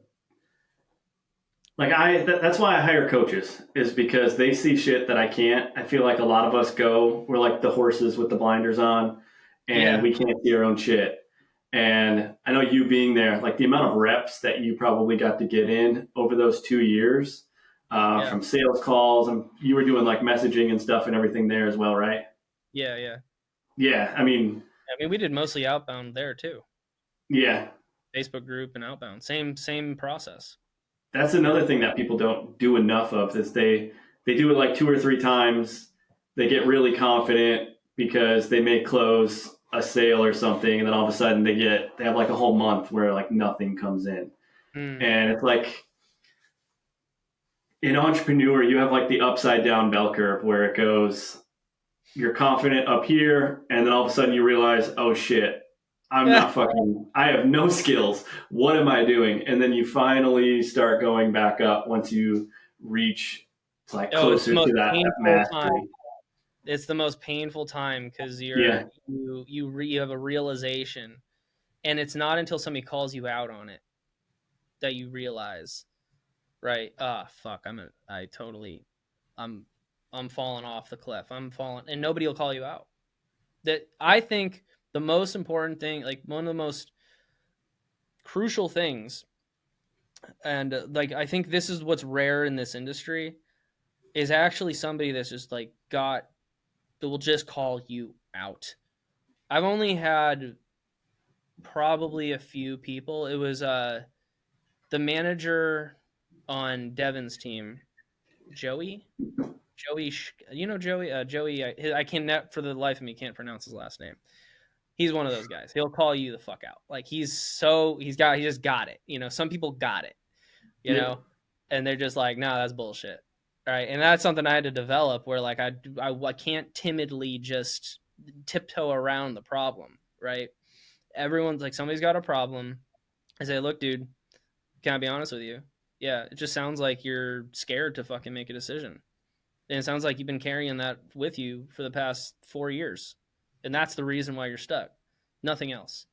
that's why I hire coaches, is because they see shit that I can't. I feel like a lot of us we're like the horses with the blinders on, and Yeah. we can't see our own shit. And I know you being there, like the amount of reps that you probably got to get in over those 2 years, Yeah. from sales calls, and you were doing like messaging and stuff and everything there as well, right? Yeah. Yeah. Yeah, I mean, We did mostly outbound there too. yeah, Facebook group and outbound. Same process. that's another thing that people don't do enough of, is they do it like 2 or 3 times. They get really confident because they may close a sale or something, and then all of a sudden they have like a whole month where like nothing comes in. And it's like, in entrepreneur, you have like the upside down bell curve where it goes, you're confident up here, and then all of a sudden you realize, oh shit, I have no skills. What am I doing? And then you finally start going back up once you reach like It's the closer most to that painful time. mastery. It's the most painful time because Yeah. you have a realization, and it's not until somebody calls you out on it that you realize, right? Fuck, I'm I'm falling off the cliff. I'm falling, and nobody will call you out. That, I think, the most important thing, like one of the most crucial things, and like I think this is what's rare in this industry, is actually somebody that's just like that will just call you out. I've only had probably a few people. It was the manager on Devin's team, Joey. Joey. I can't, for the life of me, can't pronounce his last name. He's one of those guys. He'll call you the fuck out. Like he just got it. Some people got it. And they're just like, no, that's bullshit. All right, and that's something I had to develop, where like I can't timidly just tiptoe around the problem. Right? Everyone's like, somebody's got a problem. I say, look, dude, can I be honest with you? Yeah, it just sounds like you're scared to fucking make a decision. And it sounds like you've been carrying that with you for the past 4 years. And that's the reason why you're stuck. Nothing else.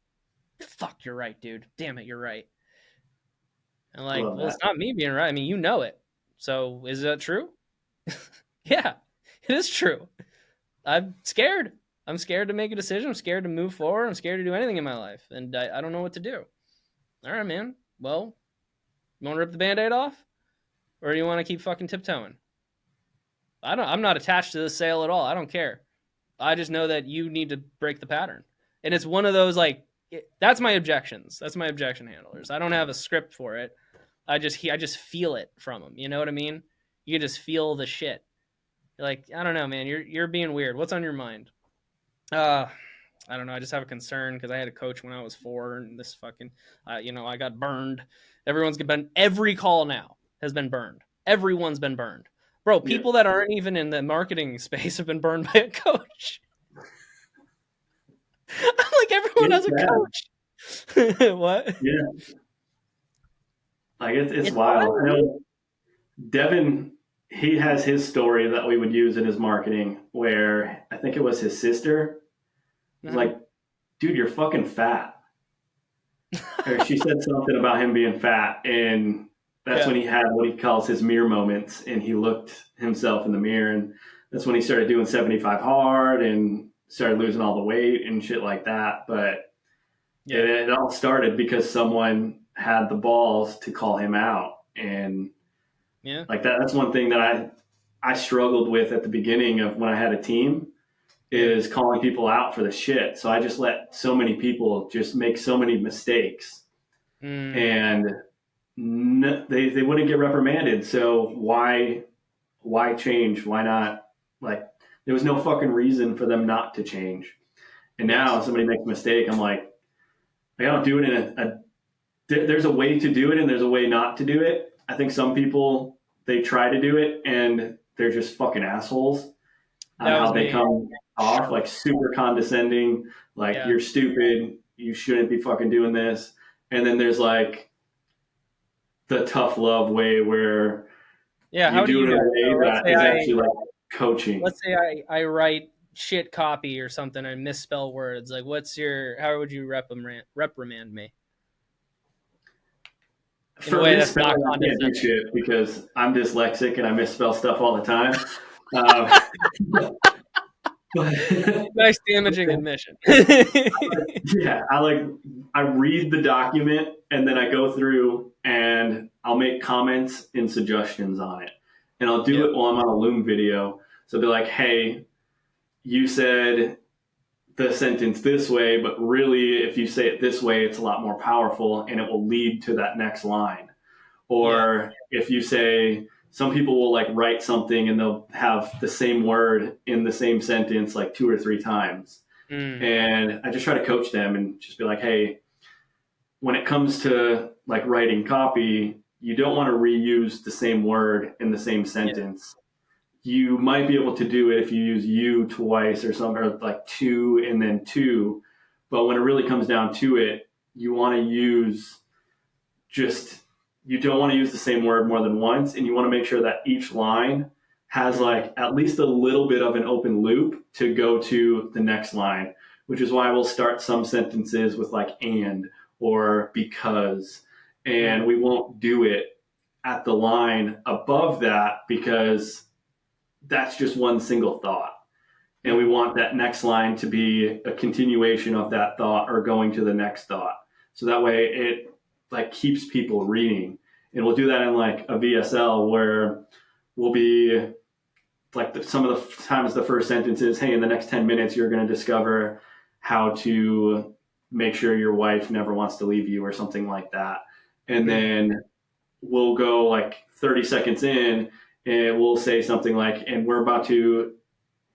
Fuck, you're right, dude. Damn it, you're right. And like, well, it's not me being right. I mean, you know it. So is that true? Yeah, it is true. I'm scared. I'm scared to make a decision. I'm scared to move forward. I'm scared to do anything in my life. And I don't know what to do. All right, man. Well, you want to rip the Band-Aid off? Or do you want to keep fucking tiptoeing? I'm not attached to this sale at all. I don't care. I just know that you need to break the pattern. And it's one of those, like, that's my objections. That's my objection handlers. I don't have a script for it. I just feel it from them. You know what I mean? You just feel the shit. You're like, I don't know, man. You're being weird. What's on your mind? I don't know. I just have a concern because I had a coach when I was 4, and this fucking, I got burned. Every call now has been burned. Everyone's been burned. Bro, people that aren't even in the marketing space have been burned by a coach. I'm like, everyone has a coach. What? Yeah. Like it's wild. I know Devin, he has his story that we would use in his marketing, where I think it was his sister was like, dude, you're fucking fat. Or she said something about him being fat, and that's when he had what he calls his mirror moments, and he looked himself in the mirror, and that's when he started doing 75 hard and started losing all the weight and shit like that. But it all started because someone had the balls to call him out. And like that's one thing that I struggled with at the beginning of when I had a team, is calling people out for the shit. So I just let so many people just make so many mistakes. And they wouldn't get reprimanded. So why change? Why not? Like, there was no fucking reason for them not to change. And now if Yes. somebody makes a mistake, I'm like, I don't do it in there's a way to do it and there's a way not to do it. I think some people, they try to do it and they're just fucking assholes on That how was they me. come off, like super condescending, like Yeah. you're stupid, you shouldn't be fucking doing this. And then there's like the tough love way where Yeah. you How do do you it in a guys? way So that is actually like coaching. let's say I write shit copy or something. I misspell words. Like, how would you reprimand me in a For way that's not misspelling, I can't do condescending? shit because I'm dyslexic and I misspell stuff all the time. Um, but Nice damaging admission. yeah, I read the document and then I go through and I'll make comments and suggestions on it. And I'll do Yep. it while I'm on a Loom video. So I'll be like, hey, you said the sentence this way, but really if you say it this way, it's a lot more powerful and it will lead to that next line. Yeah. Or if you say, some people will like write something and they'll have the same word in the same sentence like 2 or 3 times. Mm. And I just try to coach them and just be like, hey, when it comes to like writing copy, you don't want to reuse the same word in the same Yeah. sentence. You might be able to do it if you use you twice or something, or like two and then two. But when it really comes down to it, you want to use just, you don't want to use the same word more than once. And you want to make sure that each line has Mm. like at least a little bit of an open loop to go to the next line, which is why we'll start some sentences with like and or because, and Mm. we won't do it at the line above that because that's just one single thought. And we Mm. want that next line to be a continuation of that thought or going to the next thought. So that way it like keeps people reading. And we'll do that in like a VSL where we'll be like some of the times the first sentence is, hey, in the next 10 minutes, you're going to discover how to make sure your wife never wants to leave you or something like that. And Mm. then we'll go like 30 seconds in and we'll say something like, and we're about to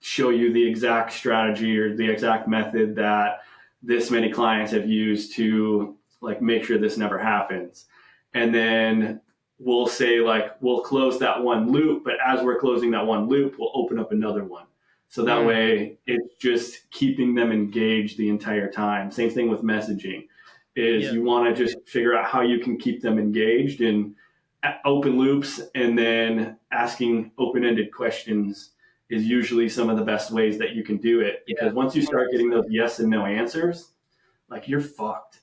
show you the exact strategy or the exact method that this many clients have used to like make sure this never happens. And then we'll say like we'll close that one loop, but as we're closing that one loop, we'll open up another one. So that Mm. way it's just keeping them engaged the entire time. Same thing with messaging is Yeah. you want to just figure out how you can keep them engaged in open loops, and then asking open-ended questions is usually some of the best ways that you can do it, Yeah. because once you start getting 100%. those yes and no answers, like you're fucked.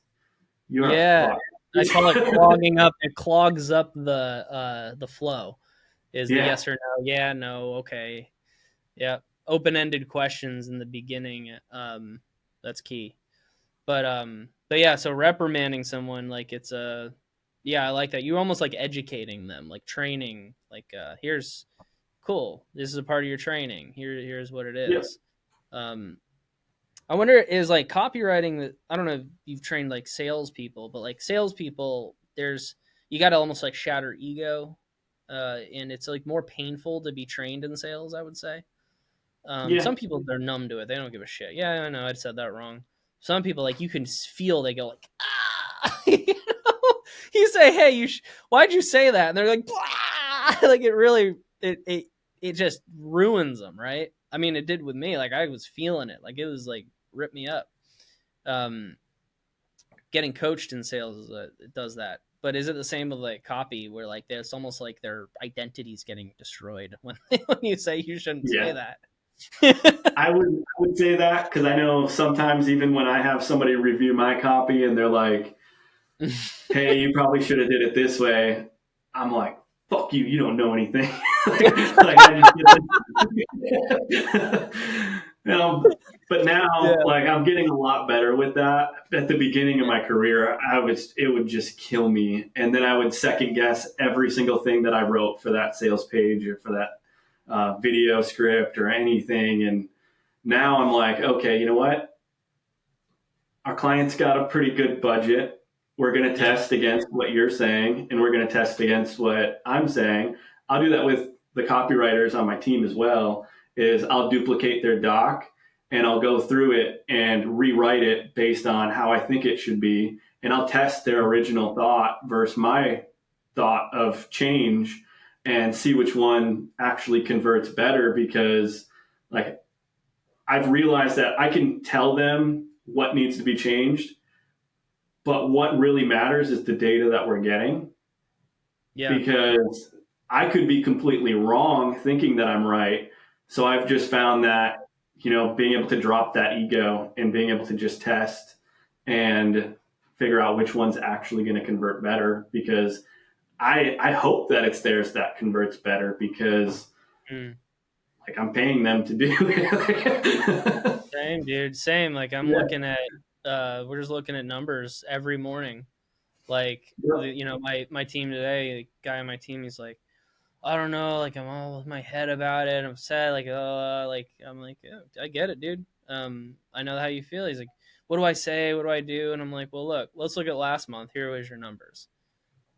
You are Yeah. fucked. I call it clogging up. It clogs up the flow. Is the Yeah. yes or no? Yeah, no, okay. Yeah. Open-ended questions in the beginning. That's key. But yeah, so reprimanding someone like it's a yeah, I like that. You're almost like educating them, like training, like here's cool. This is a part of your training. Here's what it Yep. is. Um I wonder is like copywriting that I don't know if you've trained like salespeople, but like salespeople, there's you gotta almost like shatter ego. And it's like more painful to be trained in sales, I would say. Yeah. Some people they're numb to it. They don't give a shit. Yeah, I know. I said that wrong. Some people like you can feel they go like ah. You say, "Hey, why'd you say that?" And they're like, blah! Like it really it just ruins them, right? I mean, it did with me. Like I was feeling it. Like it was like rip me up. Um, Getting coached in sales it does that. But is it the same with like copy, where like it's almost like their identity's getting destroyed when when you say you shouldn't say Yeah. that? I would say that because I know sometimes even when I have somebody review my copy and they're like, hey, you probably should have did it this way. I'm like, fuck you, you don't know anything. like but Yeah. now, like I'm getting a lot better with that. At the beginning of my career, it would just kill me, and then I would second guess every single thing that I wrote for that sales page or for that video script or anything. And now I'm like, okay, you know what? Our client's got a pretty good budget. We're going to Yeah. test against what you're saying, and we're going to test against what I'm saying. I'll do that with the copywriters on my team as well. Is I'll duplicate their doc and I'll go through it and rewrite it based on how I think it should be, and I'll test their original thought versus my thought of change and see which one actually converts better, because like I've realized that I can tell them what needs to be changed, but what really matters is the data that we're getting, Yeah. because I could be completely wrong thinking that I'm right. So I've just found that, being able to drop that ego and being able to just test and figure out which one's actually going to convert better, because I hope that it's theirs that converts better, because Mm. like I'm paying them to do it. Same, dude. Same. Like I'm Yeah. looking at we're just looking at numbers every morning. Like Yeah. my team today, the guy on my team, he's like, I don't know, like I'm all with my head about it. I'm sad, like I'm like, yeah, I get it, dude. I know how you feel. He's like, what do I say? What do I do? And I'm like, well, look, let's look at last month. Here was your numbers.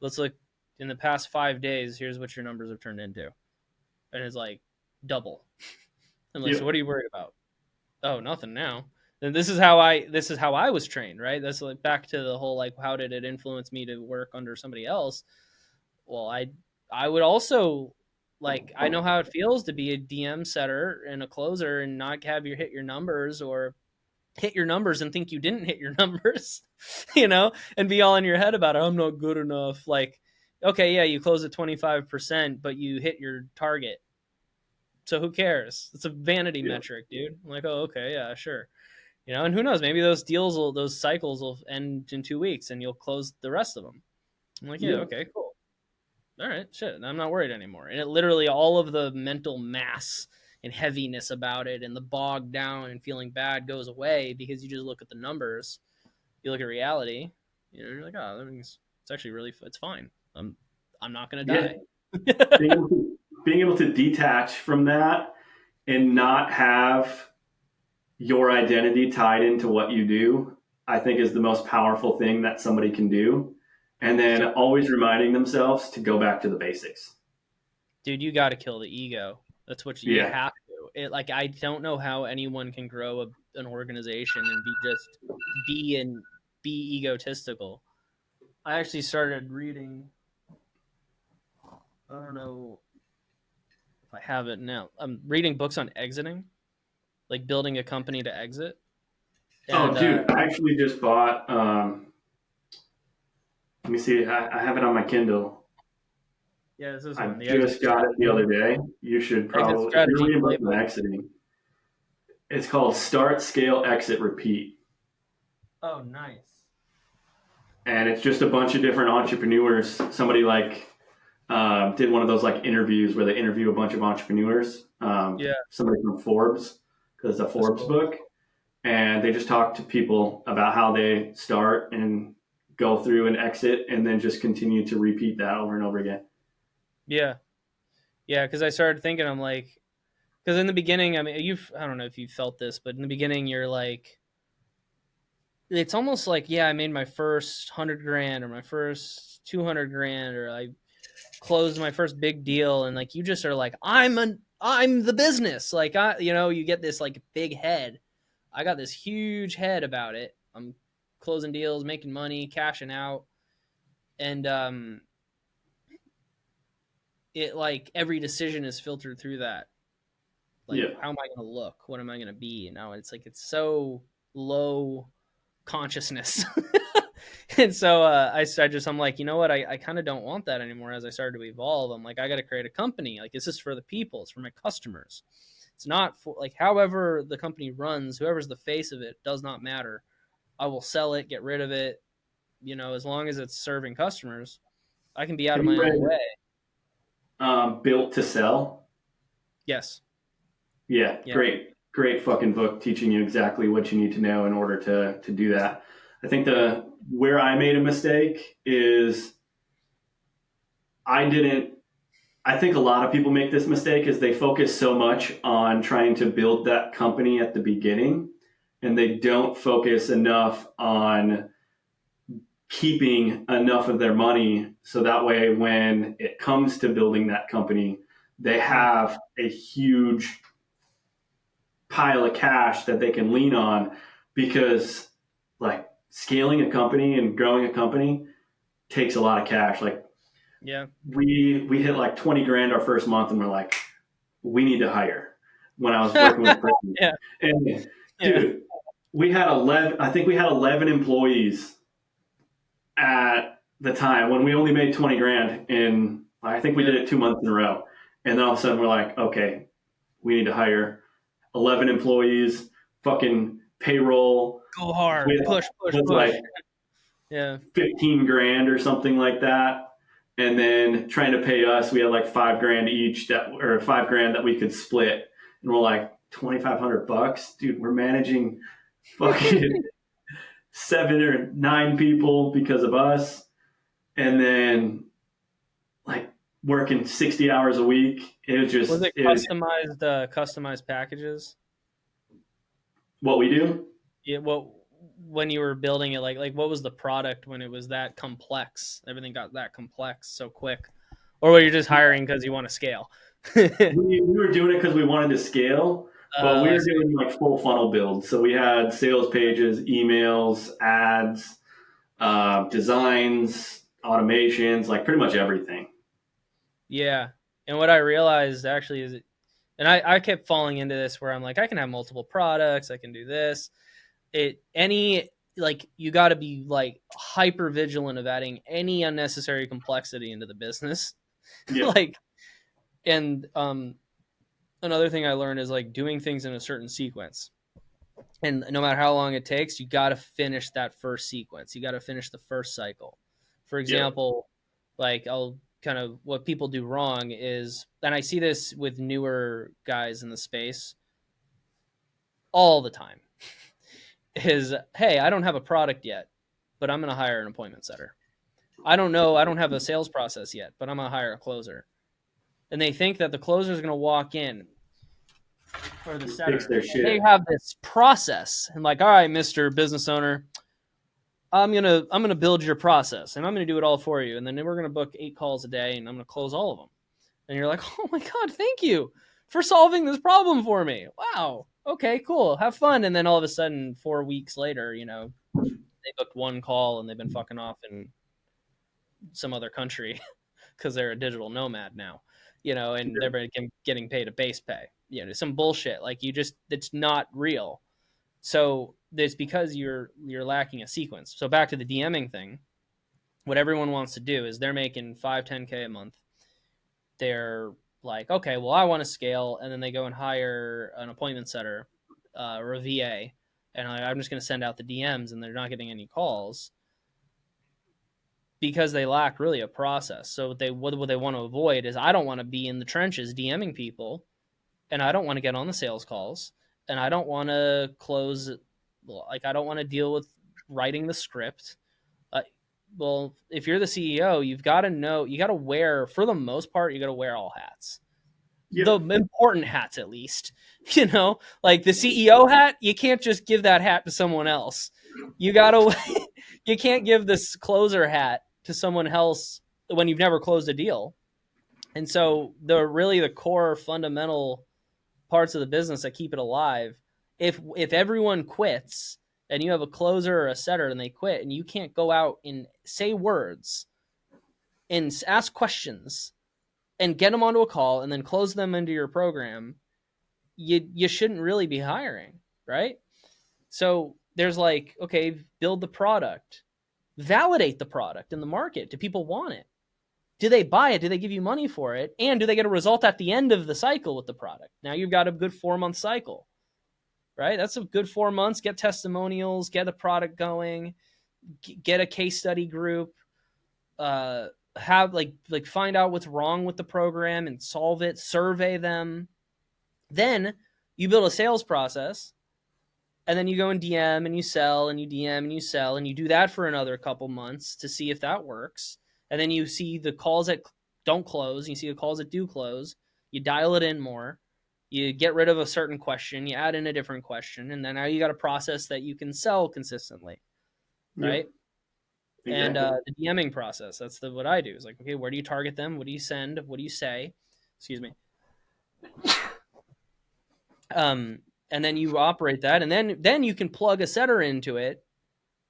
Let's look in the past 5 days. Here's what your numbers have turned into, and it's like double. I'm like, Yeah. so what are you worried about? Oh, nothing now. And this is how I was trained, right? That's like back to the whole like how did it influence me to work under somebody else? Well, I would also like I know how it feels to be a DM setter and a closer and not have your hit your numbers or hit your numbers and think you didn't hit your numbers, and be all in your head about it. I'm not good enough. Like, okay, yeah, you close at 25%, but you hit your target. So who cares? It's a vanity Yeah. metric, dude. I'm like, oh, okay, yeah, sure. And who knows? Maybe those cycles will end in 2 weeks, and you'll close the rest of them. I'm like, yeah, Yeah. okay, cool. All right, shit. I'm not worried anymore. And it literally all of the mental mass and heaviness about it, and the bogged down and feeling bad goes away because you just look at the numbers. You look at reality. You're like, oh, it's actually it's fine. I'm not gonna Yeah. die. Being able to detach from that and not have your identity tied into what you do, I think is the most powerful thing that somebody can do. And then So, always reminding themselves to go back to the basics. dude, you got to kill the ego. That's what you Yeah. have to. Like I don't know how anyone can grow an organization and be egotistical. I actually started reading. I don't know if I have it now. I'm reading books on exiting, like building a company to exit. Oh, And dude, I actually just bought, let me see, I have it on my Kindle. yeah, this is I one. The exit just got it the strategy, other day. You should exit probably, if you're strategy reading books on playbook. exiting, it's called Start, Scale, Exit, Repeat. Oh, nice. And it's just a bunch of different entrepreneurs. Somebody like did one of those like interviews where they interview a bunch of entrepreneurs. Yeah, Somebody from Forbes, because it's a that's Forbes cool. book, and they just talk to people about how they start and go through and exit, and then just continue to repeat that over and over again. Yeah, yeah. Because I started thinking, I'm like, because in the beginning, I mean, I don't know if you felt this, but in the beginning, you're like, it's almost like, yeah, I made my first 100 grand or my first 200 grand, or I closed my first big deal, and like you just are like, I'm the business. Like you get this like big head. I got this huge head about it. I'm closing deals, making money, cashing out, and it like every decision is filtered through that. Like, Yeah. how am I going to look? What am I going to be? And now it's like it's so low consciousness. And so I'm like, you know what? I kind of don't want that anymore. As I started to evolve, I'm like, I got to create a company. Like, this is for the people. It's for my customers. It's not for like however the company runs. Whoever's the face of it does not matter. I will sell it, get rid of it. As long as it's serving customers, I can be out Have of you my own read way. Built to Sell? Yes. Yeah, Yeah. great fucking book teaching you exactly what you need to know in order to do that. I think the where I made a mistake is I didn't. I think a lot of people make this mistake is they focus so much on trying to build that company at the beginning, and they don't focus enough on keeping enough of their money so that way when it comes to building that company, they have a huge pile of cash that they can lean on, because like scaling a company and growing a company takes a lot of cash. Like Yeah. we hit like 20 grand our first month and we're like, we need to hire, when I was working with Brittany. Yeah. And Yeah. dude, we had 11, I think we had 11 employees at the time when we only made 20 grand. And I think we did it 2 months in a row. And then all of a sudden we're like, okay, we need to hire 11 employees, fucking payroll Go hard. with, Push. like Yeah. 15 grand or something like that. And then trying to pay us, we had like $5 grand each, or $5 grand that we could split. And we're like, $2,500, dude, we're managing fucking 7 or 9 people because of us. And then like working 60 hours a week. It was just, Was it it was customized packages? what we do. Yeah. Well, when you were building it, like what was the product when it was that complex? Everything got that complex so quick, or were you just hiring because you want to scale? We were doing it because we wanted to scale, but we I were see. doing like full funnel builds. So we had sales pages, emails, ads, designs, automations, like pretty much everything. Yeah. And what I realized actually is, and I kept falling into this where I'm like, I can have multiple products, I can do this. Like you got to be like hyper vigilant of adding any unnecessary complexity into the business. Yeah. Like, and another thing I learned is like doing things in a certain sequence. And no matter how long it takes, you got to finish that first sequence. You got to finish the first cycle. For Yep. example, like I'll kind of what people do wrong is, and I see this with newer guys in the space all the time, is hey, I don't have a product yet, but I'm going to hire an appointment setter. I don't know, I don't have a sales process yet, but I'm going to hire a closer. And they think that the closer is going to walk in, or the Fix setter, their and they shit. have this process and like, all right, Mr. Business Owner, I'm gonna build your process and I'm gonna do it all for you. And then we're gonna book 8 calls a day and I'm gonna close all of them. And you're like, oh my God, thank you for solving this problem for me. Wow. Okay, cool. Have fun. And then all of a sudden, 4 weeks later, they booked 1 call and they've been fucking off in some other country because they're a digital nomad now, and they're getting paid a base pay, some bullshit. Like it's not real. So it's because you're lacking a sequence. So back to the DMing thing, what everyone wants to do is they're making 5-10K a month. They're like, okay, well, I want to scale. And then they go and hire an appointment setter or a VA. And I'm just going to send out the DMs and they're not getting any calls because they lack really a process. So what they want to avoid is, I don't want to be in the trenches DMing people, and I don't want to get on the sales calls, and I don't want to close. Like, I don't want to deal with writing the script. Well, if you're the CEO, you've got to know, you got to wear, for the most part, you got to wear all hats. Yep. The important hats, at least, like the CEO hat, you can't just give that hat to someone else. You can't give this closer hat to someone else when you've never closed a deal. And so the core fundamental parts of the business that keep it alive, if everyone quits and you have a closer or a setter and they quit and you can't go out and say words and ask questions and get them onto a call and then close them into your program, you shouldn't really be hiring, right? So there's like, okay, build the product, validate the product in the market. Do people want it? Do they buy it? Do they give you money for it? And do they get a result at the end of the cycle with the product? Now you've got a good 4-month cycle, right? That's a good 4 months. Get testimonials, get a product going, get a case study group, have like find out what's wrong with the program and solve it, survey them. Then you build a sales process, and then you go and DM and you sell and you DM and you sell, and you do that for another couple months to see if that works. And then you see the calls that don't close, you see the calls that do close, you dial it in more, you get rid of a certain question, you add in a different question, and then now you got a process that you can sell consistently, right? Yep. And Exactly. the DMing process, that's what I do. Is like, okay, where do you target them? What do you send? What do you say? Excuse me. Um, and then you operate that, and then you can plug a setter into it,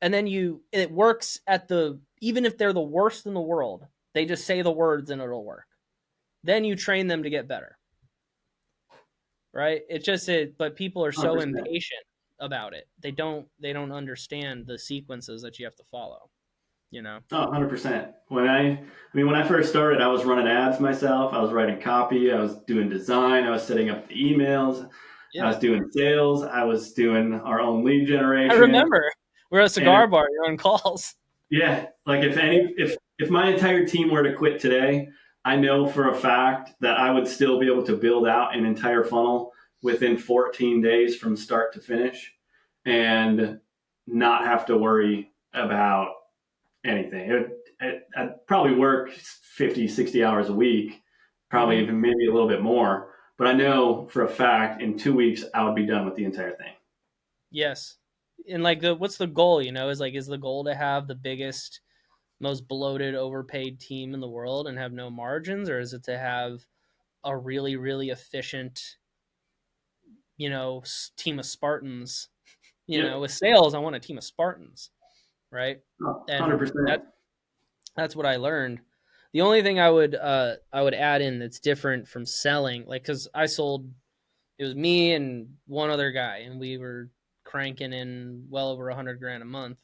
and then it works at the even if they're the worst in the world, they just say the words and it'll work. Then you train them to get better, right? But people are so 100%. impatient about it. They don't understand the sequences that you have to follow. You know? Oh, 100%. When I first started, I was running ads myself. I was writing copy. I was doing design. I was setting up the emails. I Yeah, was doing sales. I was doing our own lead I generation. remember we're at a And cigar bar. You're on calls. yeah, like if my entire team were to quit today, I know for a fact that I would still be able to build out an entire funnel within 14 days from start to finish and not have to worry about anything. I'd probably work 50, 60 hours a week, probably Mm-hmm. even maybe a little bit more. But I know for a fact in 2 weeks, I would be done with the entire thing. Yes, and like what's the goal? Is the goal to have the biggest, most bloated, overpaid team in the world and have no margins, or is it to have a really, really efficient, team of Spartans? Yep. With sales, I want a team of Spartans, right? And 100%. that's what I learned. The only thing I would add in that's different from selling, like, because I sold, it was me and one other guy, and we were cranking in well over 100 grand a month,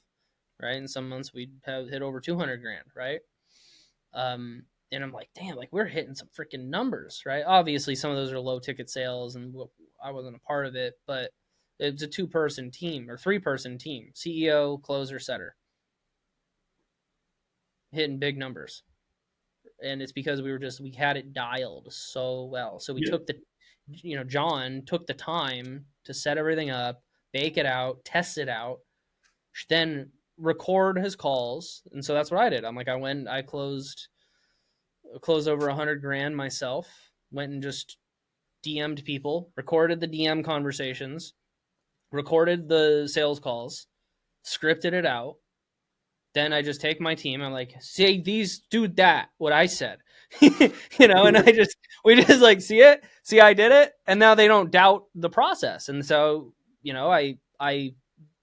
right? And some months we'd have hit over 200 grand, right? And I'm like, damn, like we're hitting some freaking numbers, right? Obviously, some of those are low ticket sales, and I wasn't a part of it, but it's a 2-person team or 3-person team: CEO, closer, setter, hitting big numbers. And it's because we had it dialed so well. So we Yep. took John took the time to set everything up, bake it out, test it out, then record his calls. And so that's what I did. I closed over 100 grand myself, went and just DM'd people, recorded the DM conversations, recorded the sales calls, scripted it out. Then I just take my team. I'm like, say these, do that, what I said, and we just like, see it, see, I did it. And now they don't doubt the process. And so, I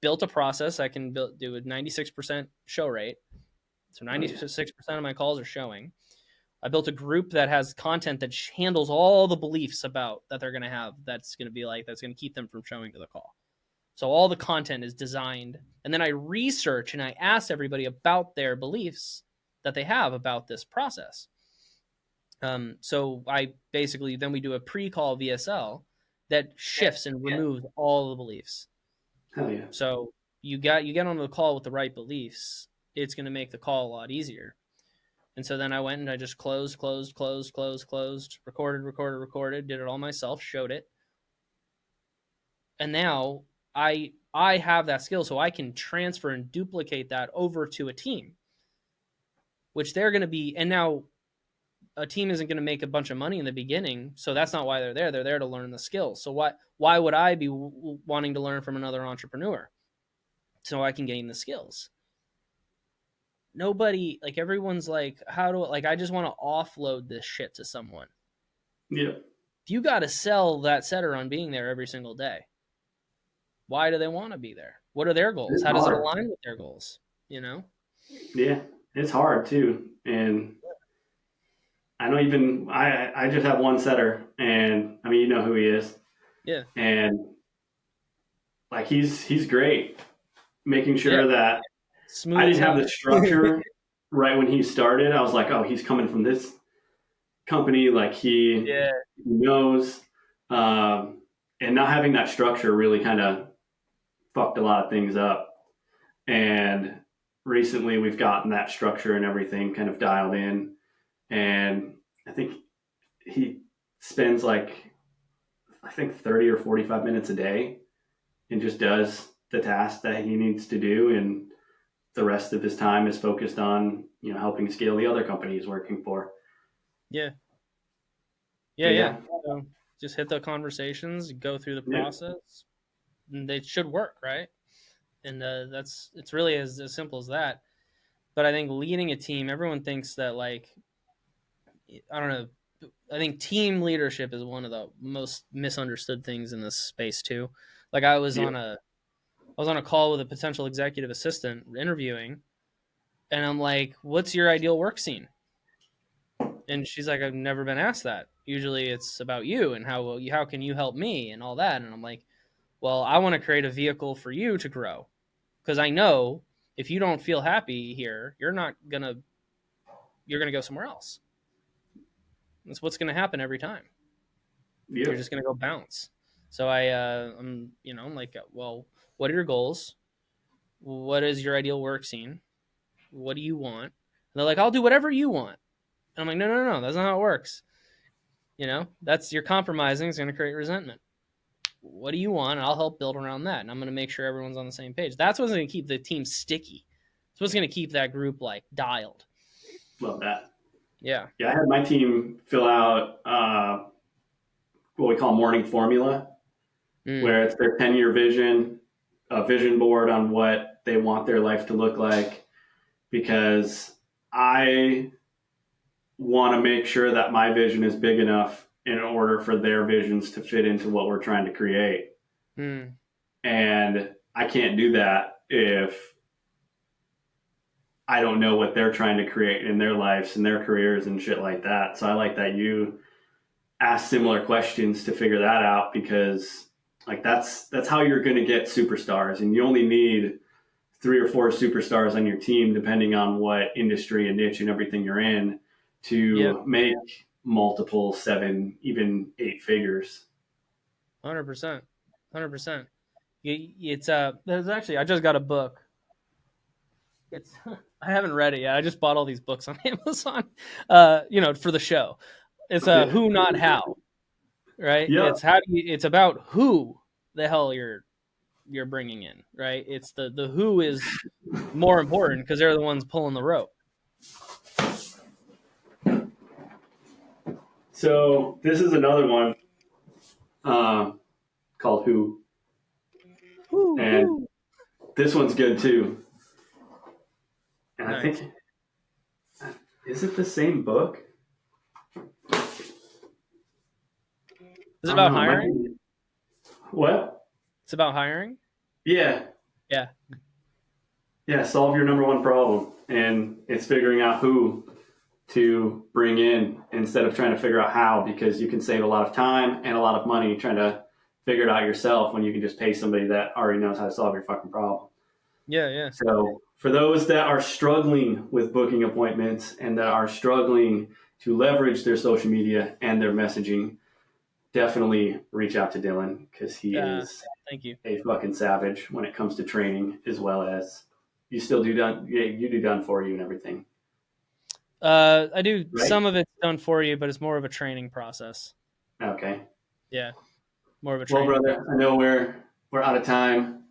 built a process. I can do a 96% show rate. So Oh, yeah. 96% of my calls are showing. I built a group that has content that handles all the beliefs about that they're going to have. That's going to keep them from showing to the call. So all the content is designed, and then I research and I ask everybody about their beliefs that they have about this process. So I basically, then we do a pre-call VSL that shifts and removes all the beliefs. Hell yeah. So you get on the call with the right beliefs, it's going to make the call a lot easier. And so then I went and I just closed, recorded, did it all myself, showed it. And now I have that skill, so I can transfer and duplicate that over to a team, which they're going to be. And now a team isn't going to make a bunch of money in the beginning, so that's not why they're there. They're there to learn the skills. So why would I be wanting to learn from another entrepreneur? So I can gain the skills. Nobody, like, everyone's like, I just want to offload this shit to someone. Yep. You got to sell that setter on being there every single day. Why do they want to be there? What are their goals? It's How does it hard. align with their goals? Yeah. It's hard too. And I know I just have one setter, and I mean, you know who he is. Yeah. And like he's great, making Yeah. sure that Smooth I as didn't have hell. the structure right when he started. I was like, oh, he's coming from this company, like he Yeah. knows. And not having that structure really kind of fucked a lot of things up. And recently we've gotten that structure and everything kind of dialed in. And I think he spends like, I think 30 or 45 minutes a day and just does the task that he needs to do. And the rest of his time is focused on, helping scale the other company he's working for. Yeah. But Yeah. yeah, So just hit the conversations, go through the yeah, process, and they should work, right? And it's really as simple as that. But I think leading a team, everyone thinks that, like, I don't know. I think team leadership is one of the most misunderstood things in this space too. Like Yeah. I was on a call with a potential executive assistant interviewing, and I'm like, "What's your ideal work scene?" And she's like, "I've never been asked that. Usually it's about you and how can you help me and all that." And I'm like, "Well, I want to create a vehicle for you to grow, because I know if you don't feel happy here, you're gonna go somewhere else. That's what's gonna happen every time. You're Yep. just gonna go bounce." So I'm like, "Well, what are your goals? What is your ideal work scene? What do you want?" And they're like, "I'll do whatever you want." And I'm like, no, that's not how it works. That's you're compromising. It's going to create resentment. What do you want? And I'll help build around that. And I'm going to make sure everyone's on the same page. That's what's going to keep the team sticky. It's what's going to keep that group like dialed. Love that. Yeah. Yeah, I had my team fill out what we call morning formula, where it's their 10-year vision, a vision board on what they want their life to look like, because I want to make sure that my vision is big enough in order for their visions to fit into what we're trying to create. And I can't do that if I don't know what they're trying to create in their lives and their careers and shit like that. So I like that you ask similar questions to figure that out, because like that's how you're going to get superstars, and you only need 3 or 4 superstars on your team, depending on what industry and niche and everything you're in, to make multiple 7, even 8 figures. 100%. 100%. It's there's actually, I just got a book. It's I haven't read it yet. I just bought all these books on Amazon, for the show. It's a who, not how, right? Yeah. It's about who the hell you're bringing in, right? It's the who is more important because they're the ones pulling the rope. So this is another one called Who. And this one's good too. And nice. I think, is it the same book? Is it about hiring? What? It's about hiring? Yeah. Yeah. Yeah, solve your number one problem. And it's figuring out who to bring in instead of trying to figure out how, because you can save a lot of time and a lot of money trying to figure it out yourself when you can just pay somebody that already knows how to solve your fucking problem. Yeah. So for those that are struggling with booking appointments and that are struggling to leverage their social media and their messaging, definitely reach out to Dylan, because he is a fucking savage when it comes to training, as well as you do done for you and everything. I do, right? Some of it's done for you, but it's more of a training process. Okay. Yeah. More of a training. Well, brother, process. I know we're out of time.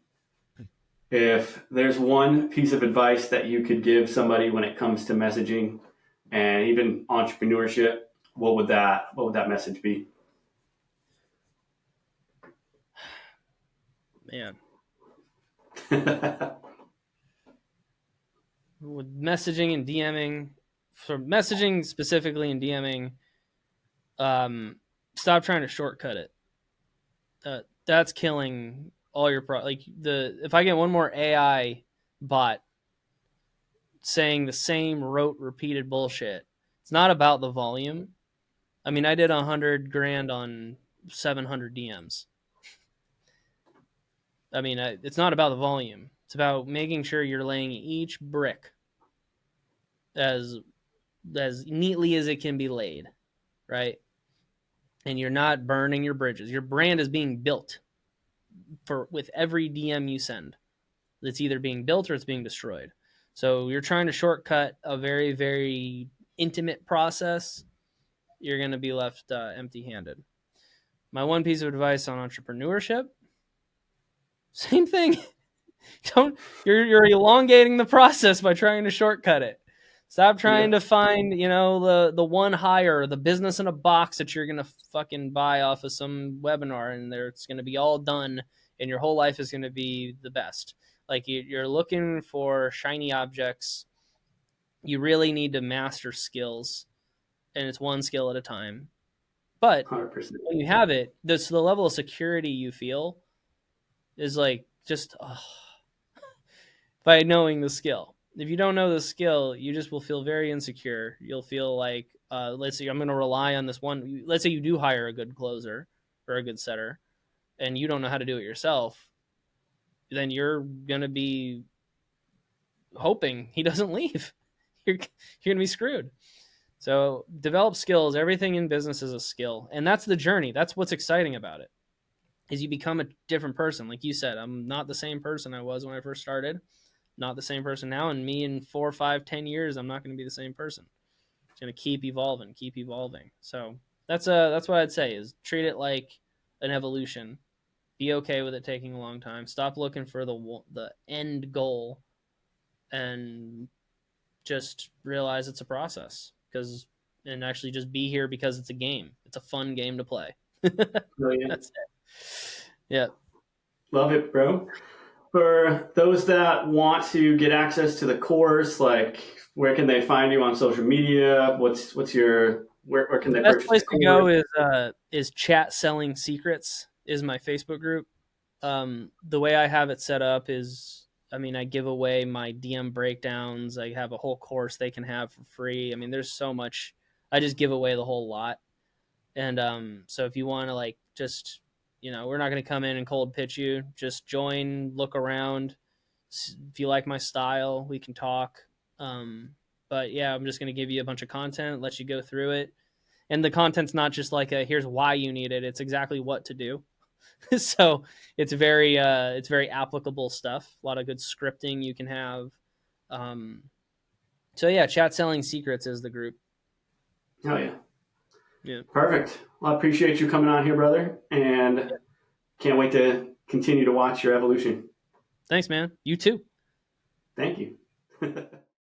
If there's one piece of advice that you could give somebody when it comes to messaging and even entrepreneurship, what would that message be? Man. With messaging and DMing, for messaging specifically and DMing, stop trying to shortcut it. That's killing all your if I get one more AI bot saying the same rote repeated bullshit, it's not about the volume. I mean, I did $100,000 on 700 DMs. I mean, it's not about the volume. It's about making sure you're laying each brick as neatly as it can be laid, right? And you're not burning your bridges. Your brand is being built with every DM you send. It's either being built or it's being destroyed. So you're trying to shortcut a very, very intimate process. You're going to be left empty-handed. My one piece of advice on entrepreneurship: same thing. You're elongating the process by trying to shortcut it. Stop trying to find, the one hire, the business in a box that you're gonna fucking buy off of some webinar, and it's gonna be all done, and your whole life is gonna be the best. Like, you're looking for shiny objects You really need to master skills, and it's one skill at a time. But 100%. when you have it, the level of security you feel is like just by knowing the skill. If you don't know the skill, you just will feel very insecure. You'll feel like, let's say I'm going to rely on this one. Let's say you do hire a good closer or a good setter, and you don't know how to do it yourself. Then you're going to be hoping he doesn't leave. You're going to be screwed. So develop skills. Everything in business is a skill, and that's the journey. That's what's exciting about it. Is you become a different person. Like you said, I'm not the same person I was when I first started. Not the same person now, and me in 4, 5, 10 years, I'm not going to be the same person. It's going to keep evolving, keep evolving. So that's what I'd say is treat it like an evolution. Be okay with it taking a long time. Stop looking for the end goal, and just realize it's a process. And actually just be here because it's a game. It's a fun game to play. Brilliant. That's it. Yeah. Love it, bro. For those that want to get access to the course, like where can they find you on social media? What's your where can they Best purchase place the to go course? is Chat Selling Secrets is my Facebook group. The way I have it set up is, I mean, I give away my DM breakdowns. I have a whole course they can have for free. I mean, there's so much. I just give away the whole lot. And so if you want to like just, we're not going to come in and cold pitch you. Just join, look around. If you like my style, we can talk. But yeah, I'm just going to give you a bunch of content, let you go through it. And the content's not just like here's why you need it. It's exactly what to do. So it's very applicable stuff. A lot of good scripting you can have. Um, so yeah, Chat Selling Secrets is the group. Oh yeah. Yeah. Perfect. Well, I appreciate you coming on here, brother, and can't wait to continue to watch your evolution. Thanks, man. You too. Thank you.